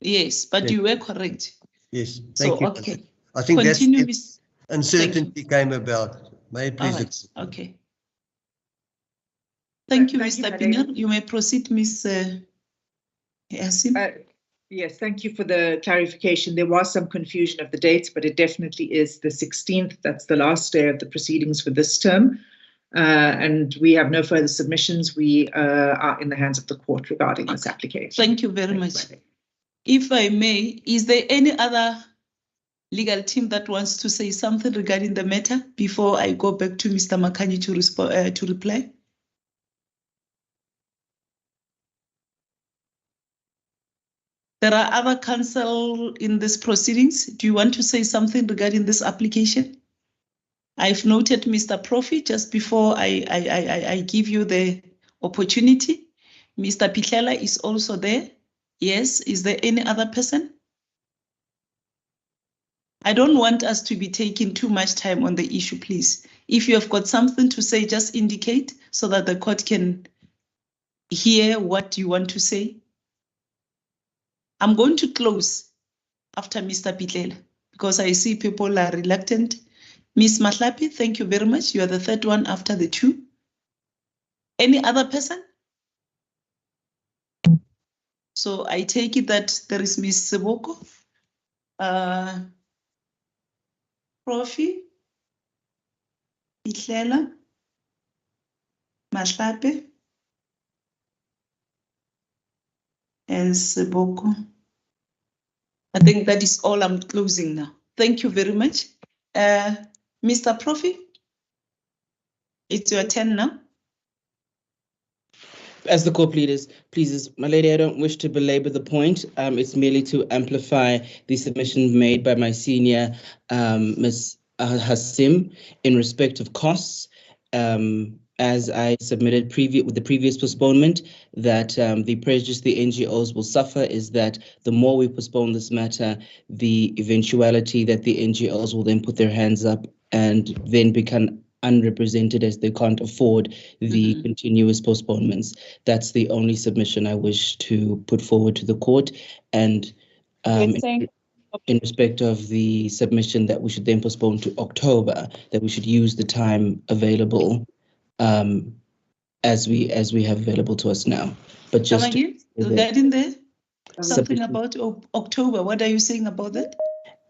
Yes, but you were correct. Yes, thank you. Okay. I think continue that's uncertainty came about. May it please. Right. Okay. Thank you, Mr. Pina. You may proceed, Ms. Yasin. Yes, thank you for the clarification. There was some confusion of the dates, but it definitely is the 16th. That's the last day of the proceedings for this term. And we have no further submissions. We are in the hands of the court regarding this application. Thank you very much. If I may, is there any other legal team that wants to say something regarding the matter before I go back to Mr. Makani to reply? There are other counsel in these proceedings. Do you want to say something regarding this application? I've noted Mr. Profi just before I give you the opportunity. Mr. Pitlela is also there. Yes, is there any other person? I don't want us to be taking too much time on the issue, please. If you have got something to say, just indicate so that the court can hear what you want to say. I'm going to close after Mr. Pitlela because I see people are reluctant. Ms. Mahlapi, thank you very much. You are the third one after the two. Any other person? So I take it that there is Ms. Seboko, Profi, Pitlela, Mahlapi, and Seboko. I think that is all. I'm closing now. Thank you very much. Mr. Profi, it's your turn now. As the court pleases, my lady, I don't wish to belabor the point. It's merely to amplify the submission made by my senior, Ms. Hassim, in respect of costs. As I submitted with the previous postponement, that the prejudice the NGOs will suffer is that the more we postpone this matter, the eventuality that the NGOs will then put their hands up and then become unrepresented as they can't afford the continuous postponements. That's the only submission I wish to put forward to the court. And in respect of the submission that we should then postpone to October, that we should use the time available as we have available to us now. But just regarding the something about October, what are you saying about that?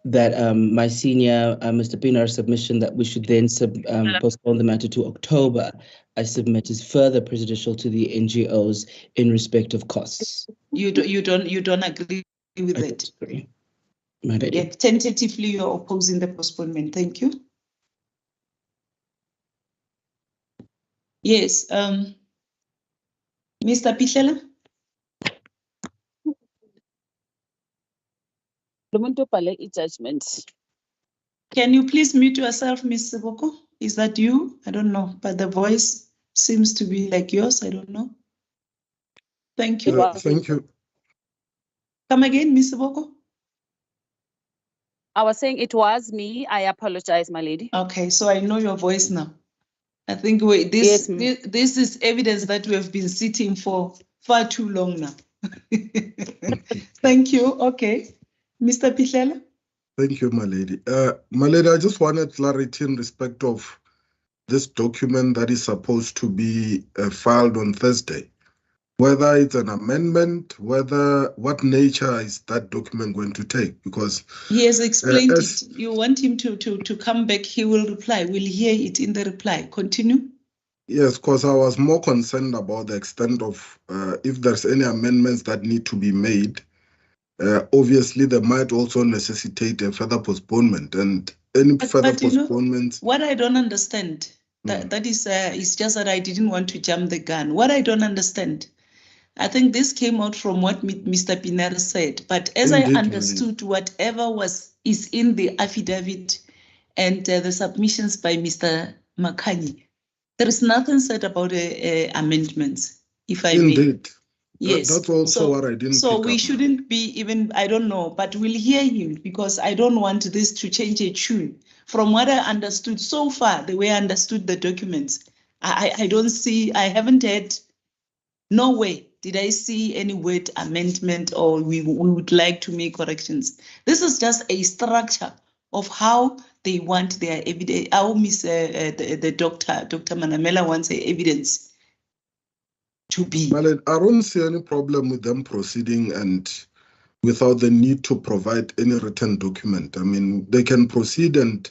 That my senior, Mr. Pinar's submission that we should then postpone the matter to October, I submit is further prejudicial to the NGOs in respect of costs. You don't agree with that? Agree. My lady. Yeah, tentatively you're opposing the postponement. Thank you. Yes, Mr. Pitlela. Judgment. Can you please mute yourself, Ms. Seboko? Is that you? I don't know, but the voice seems to be like yours. I don't know. Thank you. Thank you. Come again, Ms. Seboko. I was saying it was me. I apologize, my lady. Okay, so I know your voice now. I think this is evidence that we have been sitting for far too long now. Thank you. Okay. Mr. Pitlela? Thank you, my lady. My lady, I just wanted clarity in respect of this document that is supposed to be filed on Thursday. Whether it's an amendment, what nature is that document going to take? Because he has explained it. You want him to come back, he will reply. We'll hear it in the reply. Continue. Yes, because I was more concerned about the extent of if there's any amendments that need to be made. Obviously, they might also necessitate a further postponement, and any further postponements. What I don't understand, that is just that I didn't want to jump the gun. What I don't understand, I think this came out from what Mr. Piner said, but as I understood, whatever is in the affidavit and the submissions by Mr. Makani, there is nothing said about amendments, if I may. Indeed. Yes, that's also what I didn't. So we shouldn't be even, I don't know, but we'll hear him because I don't want this to change a tune. From what I understood so far, the way I understood the documents, I don't see, I haven't heard, no way did I see any word amendment or we would like to make corrections. This is just a structure of how they want their evidence, how the Dr. Manamela wants the evidence to be. Well, I don't see any problem with them proceeding and without the need to provide any written document. I mean, they can proceed and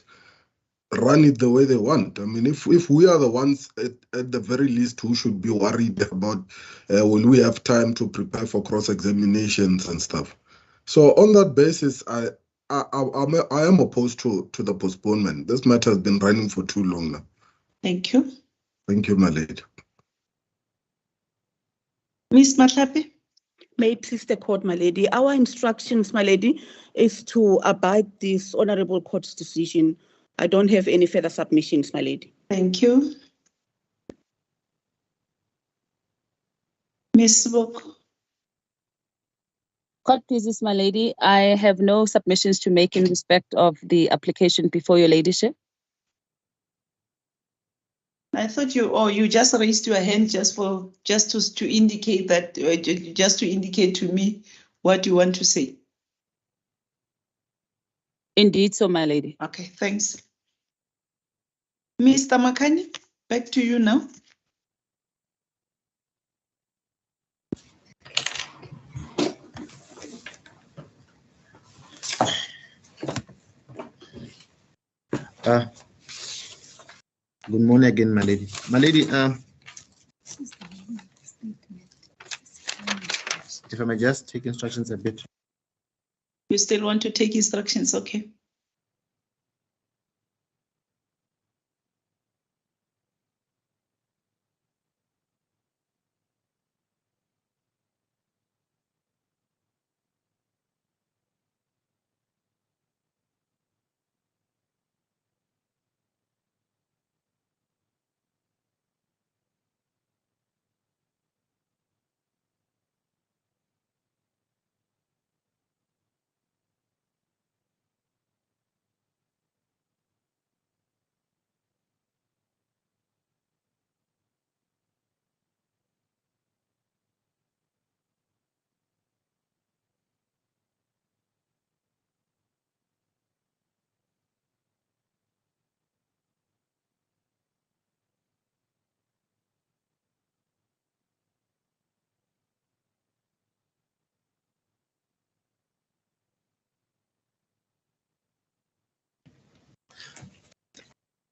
run it the way they want. I mean, if we are the ones at the very least who should be worried about will we have time to prepare for cross-examinations and stuff. So on that basis, I am opposed to the postponement. This matter has been running for too long now. Thank you. Thank you, my lady. Ms. Matlapi? May it please the court, my lady. Our instructions, my lady, is to abide this honorable court's decision. I don't have any further submissions, my lady. Thank you. Ms. Boko? Court pleases, my lady. I have no submissions to make in respect of the application before your ladyship. I thought you just raised your hand just to indicate that, just to indicate to me what you want to say. Indeed, so my lady. Okay, thanks. Mr. Makani, back to you now. Good morning again, my lady. My lady, if I may just take instructions a bit. You still want to take instructions, okay?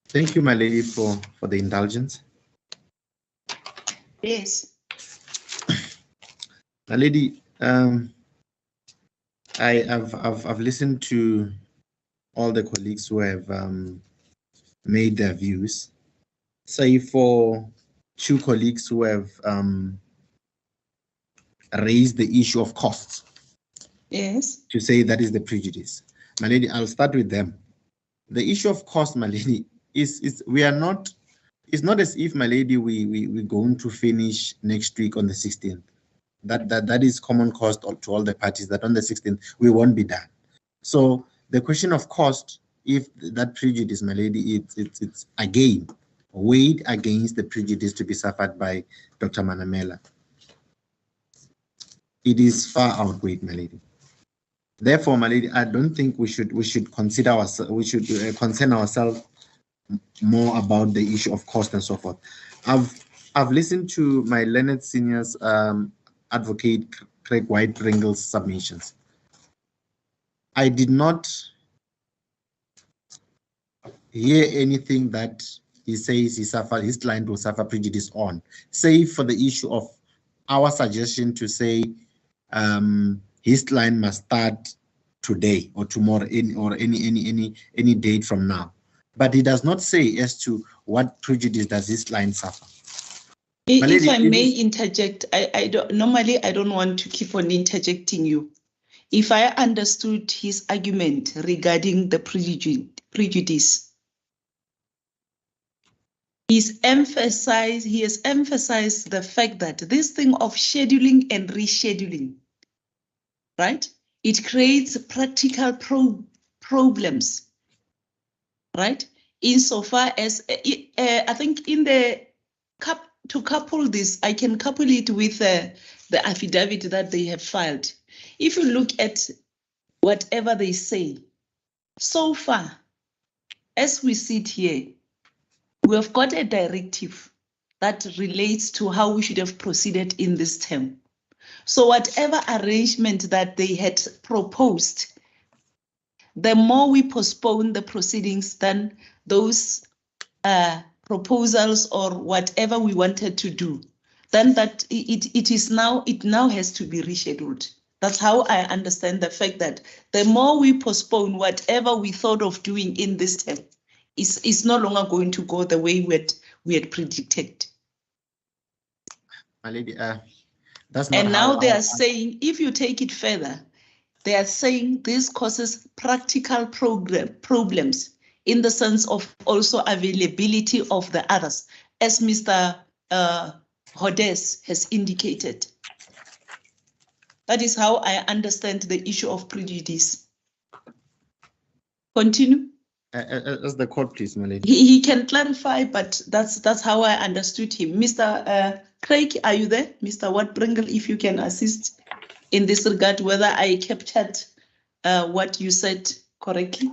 Thank you, my lady, for the indulgence. Yes. My lady, I've listened to all the colleagues who have made their views. Say for two colleagues who have raised the issue of costs. Yes. To say that is the prejudice. My lady, I'll start with them. The issue of cost, my lady, it's not as if, my lady, we're going to finish next week on the 16th. That is common cost to all the parties, that on the 16th we won't be done. So the question of cost, if that prejudice, my lady, it's again weighed against the prejudice to be suffered by Dr. Manamela. It is far outweighed, my lady. Therefore, my lady, I don't think we should consider ourselves, we should concern ourselves more about the issue of cost and so forth. I've listened to my learned seniors advocate Craig White-Ringle's submissions. I did not hear anything that he says his client will suffer prejudice on, save for the issue of our suggestion to say his client must start today or tomorrow or any date from now. But he does not say as to what prejudice does this client suffer. If I may interject, I don't want to keep on interjecting you. If I understood his argument regarding the prejudice, he has emphasized the fact that this thing of scheduling and rescheduling, right? It creates practical problems, right? Insofar as I think to couple this, I can couple it with the affidavit that they have filed. If you look at whatever they say, so far, as we sit here, we have got a directive that relates to how we should have proceeded in this term. So whatever arrangement that they had proposed, the more we postpone the proceedings, then those proposals or whatever we wanted to do, then that it now has to be rescheduled. That's how I understand the fact that the more we postpone whatever we thought of doing in this term, is no longer going to go the way we had predicted. My lady, that's not. And now they are saying, if you take it further, they are saying this causes practical problems in the sense of also availability of the others, as Mr. Hodes has indicated. That is how I understand the issue of prejudice. Continue. As the court, please, my lady. He can clarify, but that's how I understood him. Mr. Craig, are you there? Mr. Watbringle, if you can assist in this regard, whether I captured what you said correctly.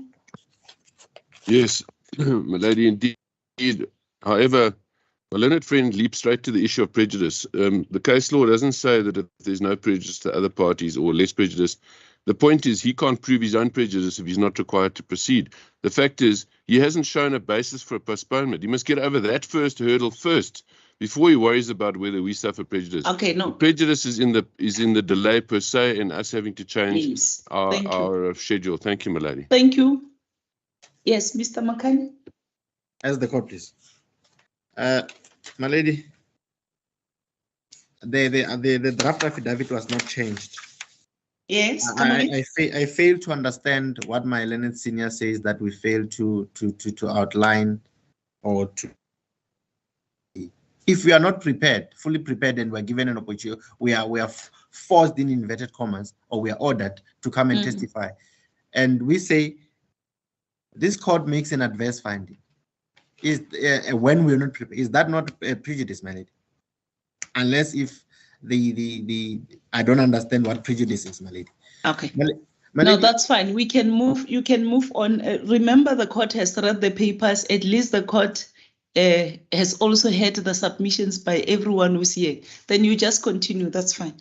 Yes, my lady, indeed. However, my learned friend leaps straight to the issue of prejudice. The case law doesn't say that if there's no prejudice to other parties or less prejudice. The point is he can't prove his own prejudice if he's not required to proceed. The fact is he hasn't shown a basis for a postponement. He must get over that first hurdle first before he worries about whether we suffer prejudice. Okay, no. The prejudice is in the delay per se and us having to change our schedule. Thank you, my lady. Thank you. Yes, Mr. Makani. As the court, please. My lady, the draft affidavit was not changed. Yes, I fail to understand what my learned senior says, that we fail to outline or to. If we are not prepared, fully prepared, and we're given an opportunity, we are forced in inverted commas, or we are ordered to come and testify, and we say this court makes an adverse finding. Is when we're not prepared, is that not a prejudice, my lady? Unless if I don't understand what prejudice is, my lady. Okay. No, that's fine. We can move. You can move on. Remember, the court has read the papers. At least the court has also heard the submissions by everyone who's here. Then you just continue. That's fine.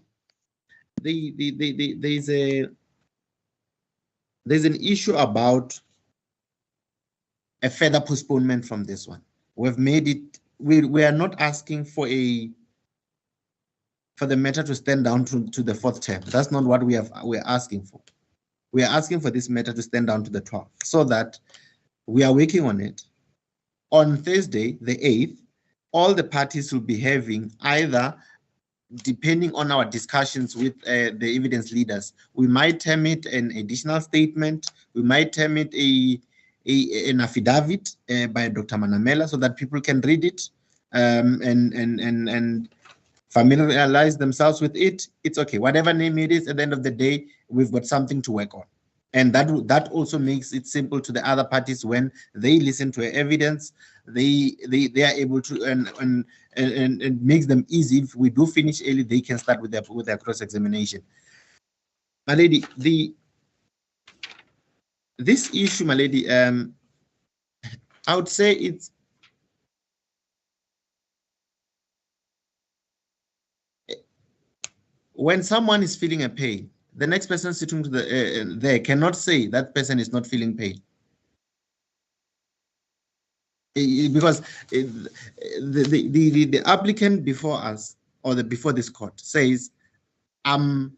There's an issue about a further postponement from this one. We've made it. We are not asking for the matter to stand down to the 4th term. That's not what we're asking for. We are asking for this matter to stand down to the 12th, so that we are working on it. On Thursday, the 8th, all the parties will be having, either, depending on our discussions with the evidence leaders, we might term it an additional statement, we might term it an affidavit by Dr. Manamela, so that people can read it and familiarize themselves with it. It's okay. Whatever name it is, at the end of the day, we've got something to work on. And that also makes it simple to the other parties when they listen to evidence. They are able to, and it makes them easy. If we do finish early, they can start with their cross-examination. My lady, this issue, my lady, I would say it's when someone is feeling a pain, the next person sitting to there cannot say that person is not feeling pain. Because the applicant before us, or before this court, says, I'm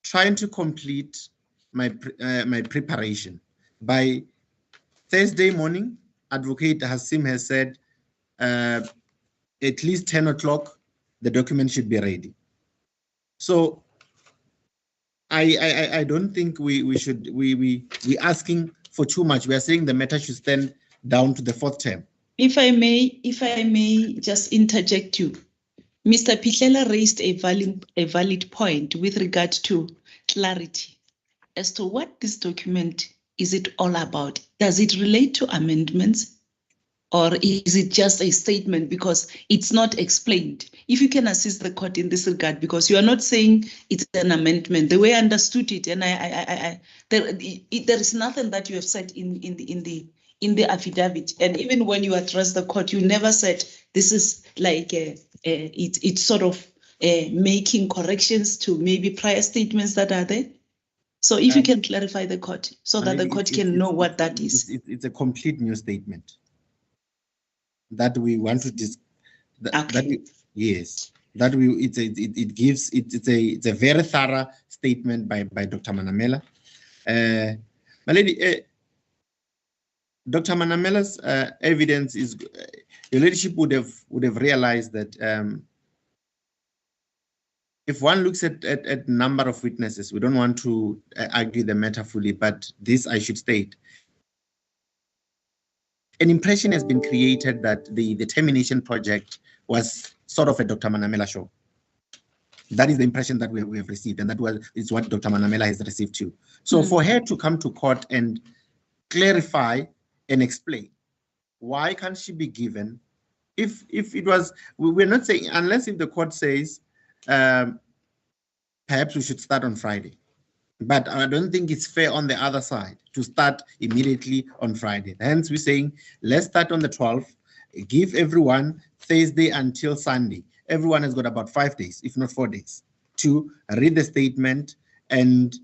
trying to complete my preparation. By Thursday morning, Advocate Hasim has said at least 10 o'clock, the document should be ready. So I don't think we asking for too much. We are saying the matter should stand down to the 4th term. If I may just interject you, Mr. Pitlela raised a valid point with regard to clarity as to what this document is it all about. Does it relate to amendments, or is it just a statement because it's not explained? If you can assist the court in this regard, because you are not saying it's an amendment, the way I understood it, and there is nothing that you have said in the affidavit, and even when you address the court, you never said this is like it's sort of making corrections to maybe prior statements that are there. So if you can clarify the court, so that the court can know what that is. It's a complete new statement that we want to yes. That it's a very thorough statement by Dr. Manamela. My lady, Dr. Manamela's evidence is, your ladyship would have realized that if one looks at number of witnesses, we don't want to argue the matter fully, but this I should state. An impression has been created that the termination project was sort of a Dr. Manamela show. That is the impression that we have received, and is what Dr. Manamela has received too. So for her to come to court and clarify and explain, why can't she be given, if it was, we're not saying, unless if the court says, perhaps we should start on Friday. But I don't think it's fair on the other side to start immediately on Friday. Hence, we're saying, let's start on the 12th, give everyone Thursday until Sunday. Everyone has got about 5 days, if not 4 days, to read the statement. And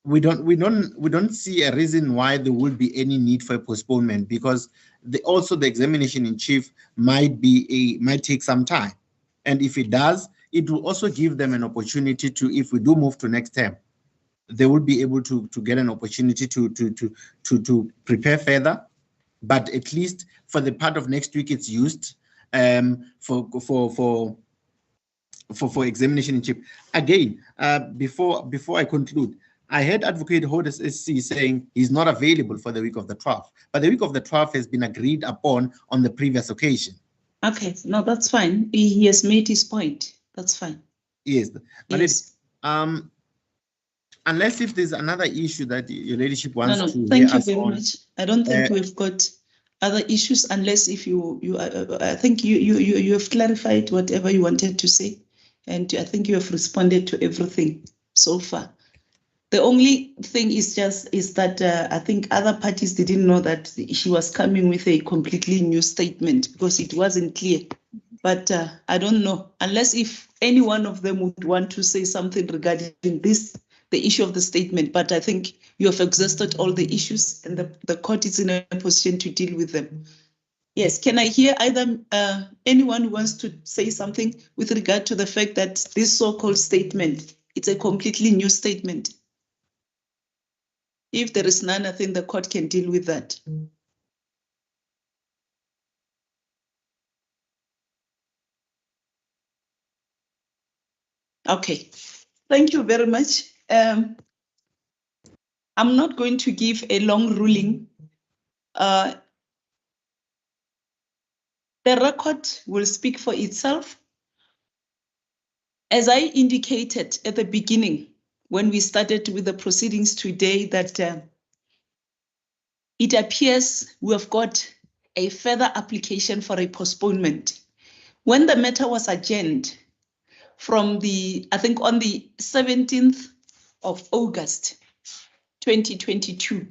we don't see a reason why there would be any need for a postponement, because also the examination in chief might take some time. And if it does, it will also give them an opportunity to, if we do move to next term, they will be able to get an opportunity to prepare further. But at least for the part of next week, it's used for examination in chief. Again, before I conclude, I heard Advocate Hodes SC saying he's not available for the week of the 12th, but the week of the 12th has been agreed upon on the previous occasion. Okay, no, that's fine. He has made his point. That's fine. Yes, but yes. Unless if there's another issue that your ladyship wants to thank you very much. I don't think we've got other issues, unless if I think you have clarified whatever you wanted to say, and I think you have responded to everything so far. The only thing is that I think other parties didn't know that she was coming with a completely new statement, because it wasn't clear. But I don't know, unless if any one of them would want to say something regarding this, the issue of the statement. But I think you have exhausted all the issues, and the court is in a position to deal with them. Yes, can I hear either anyone who wants to say something with regard to the fact that this so-called statement, it's a completely new statement? If there is none, I think the court can deal with that. Okay, thank you very much. I'm not going to give a long ruling. The record will speak for itself. As I indicated at the beginning, when we started with the proceedings today, that it appears we have got a further application for a postponement. When the matter was adjourned from I think on the 17th of August, 2022,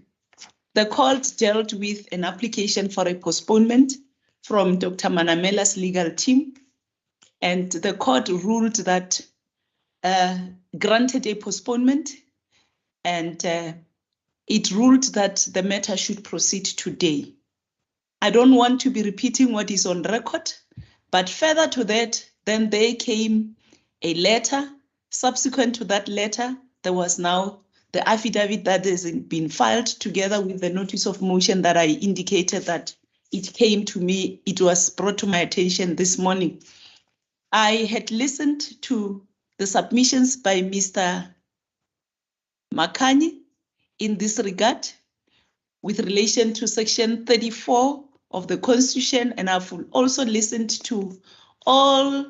the court dealt with an application for a postponement from Dr. Manamela's legal team, and the court ruled that granted a postponement, and it ruled that the matter should proceed today. I don't want to be repeating what is on record, but further to that, then there came a letter. Subsequent to that letter, there was now the affidavit that has been filed together with the notice of motion that I indicated that it came to me, it was brought to my attention this morning. I had listened to the submissions by Mr. Makani in this regard with relation to section 34 of the Constitution, and I've also listened to all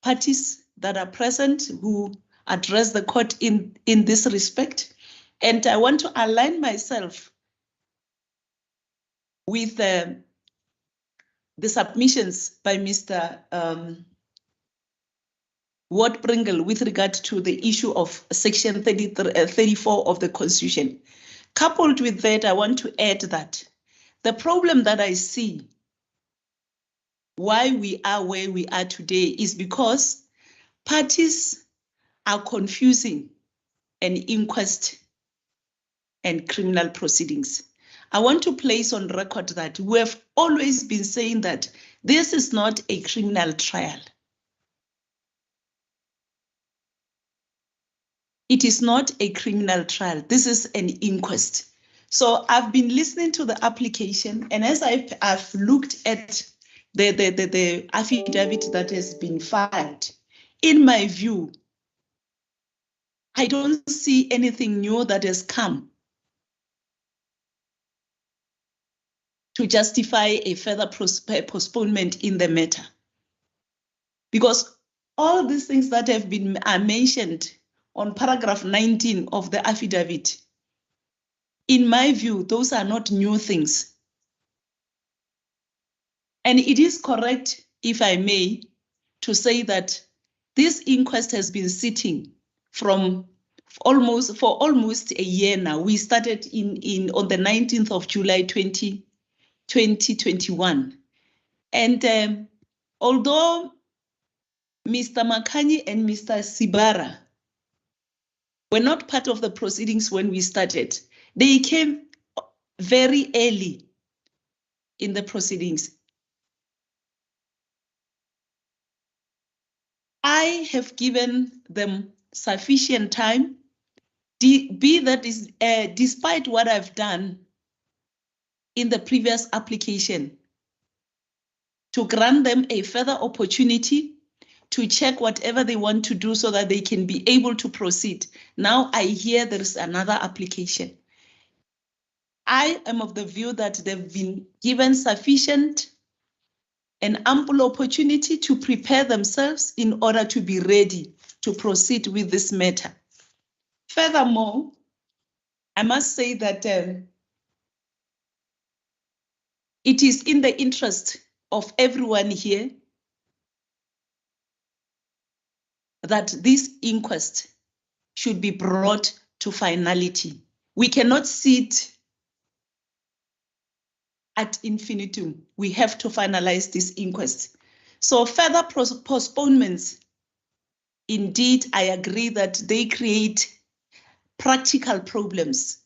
parties that are present who address the court in this respect. And I want to align myself with the submissions by Mr. Ward Pringle with regard to the issue of section 34 of the Constitution. Coupled with that, I want to add that the problem that I see why we are where we are today is because parties are confusing an inquest and criminal proceedings. I want to place on record that we have always been saying that this is not a criminal trial. It is not a criminal trial. This is an inquest. So I've been listening to the application, and as I've looked at the affidavit that has been filed, in my view, I don't see anything new that has come to justify a further postponement in the matter. Because all these things that have been mentioned on paragraph 19 of the affidavit, in my view, those are not new things. And it is correct, if I may, to say that this inquest has been sitting for almost a year now. We started on the 19th of July 2021. And although Mr. Makani and Mr. Sibara were not part of the proceedings when we started, they came very early in the proceedings. I have given them sufficient time, despite what I've done in the previous application, to grant them a further opportunity to check whatever they want to do so that they can be able to proceed. Now I hear there is another application. I am of the view that they've been given sufficient and ample opportunity to prepare themselves in order to be ready to proceed with this matter. Furthermore, I must say that it is in the interest of everyone here that this inquest should be brought to finality. We cannot sit ad infinitum. We have to finalize this inquest. So further postponements, indeed, I agree that they create practical problems.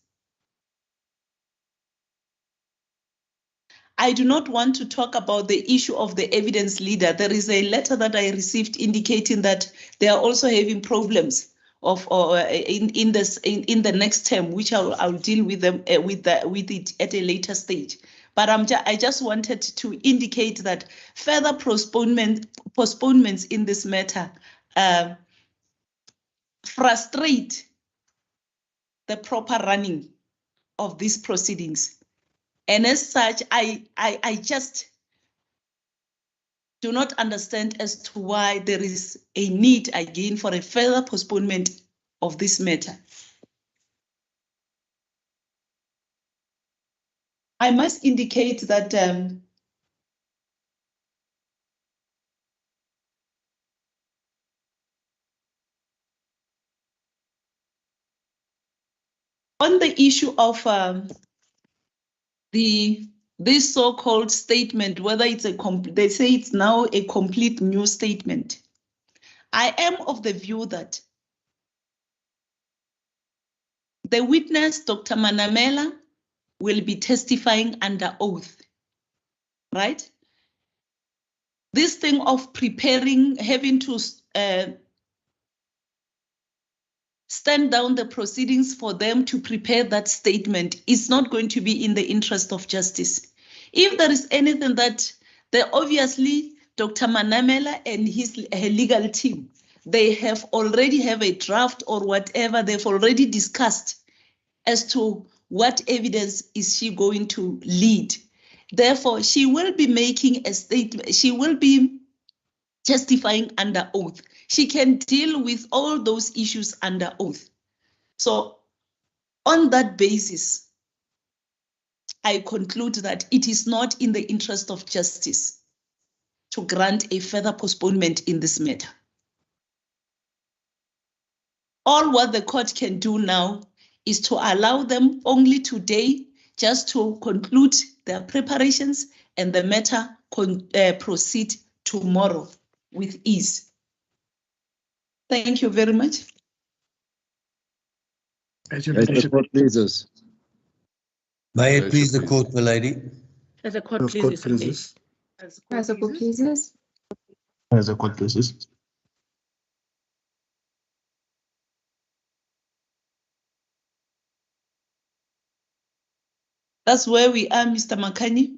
I do not want to talk about the issue of the evidence leader. There is a letter that I received indicating that they are also having problems in the next term, which I'll deal with them with it at a later stage. But I just wanted to indicate that further postponements in this matter frustrate the proper running of these proceedings. And as such, I just do not understand as to why there is a need again for a further postponement of this matter. I must indicate that on the issue of this so-called statement, whether it's they say it's now a complete new statement. I am of the view that the witness, Dr. Manamela, will be testifying under oath, right? This thing of preparing, having to stand down the proceedings for them to prepare that statement is not going to be in the interest of justice. If there is anything that obviously Dr. Manamela and her legal team, they already have a draft or whatever, they've already discussed as to what evidence is she going to lead. Therefore, she will be making a statement, she will be testifying under oath. She can deal with all those issues under oath. So on that basis, I conclude that it is not in the interest of justice to grant a further postponement in this matter. All what the court can do now is to allow them only today just to conclude their preparations and the matter proceed tomorrow with ease. Thank you very much. As your ladyship pleases. May it please the court, my lady. As the court pleases. As the court pleases. As the court pleases. That's where we are, Mr. Makani.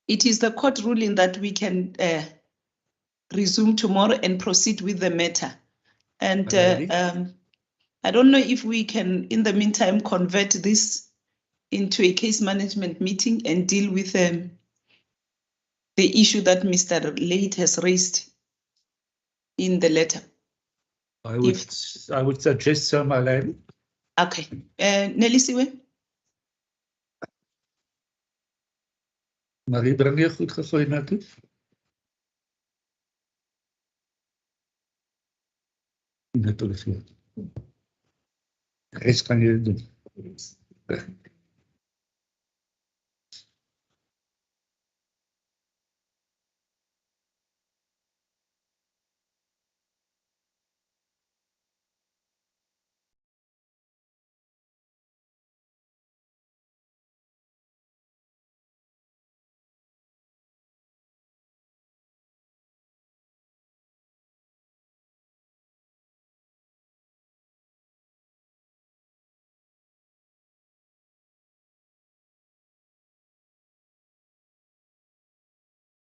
It is the court ruling that we can resume tomorrow and proceed with the matter. And I don't know if we can, in the meantime, convert this into a case management meeting and deal with the issue that Mr. Late has raised in the letter. I would suggest so, my lady. Okay. Nelisiwe? Marie, bring jy goed gegooi na toe? Net alles hier. Res kan jy doen.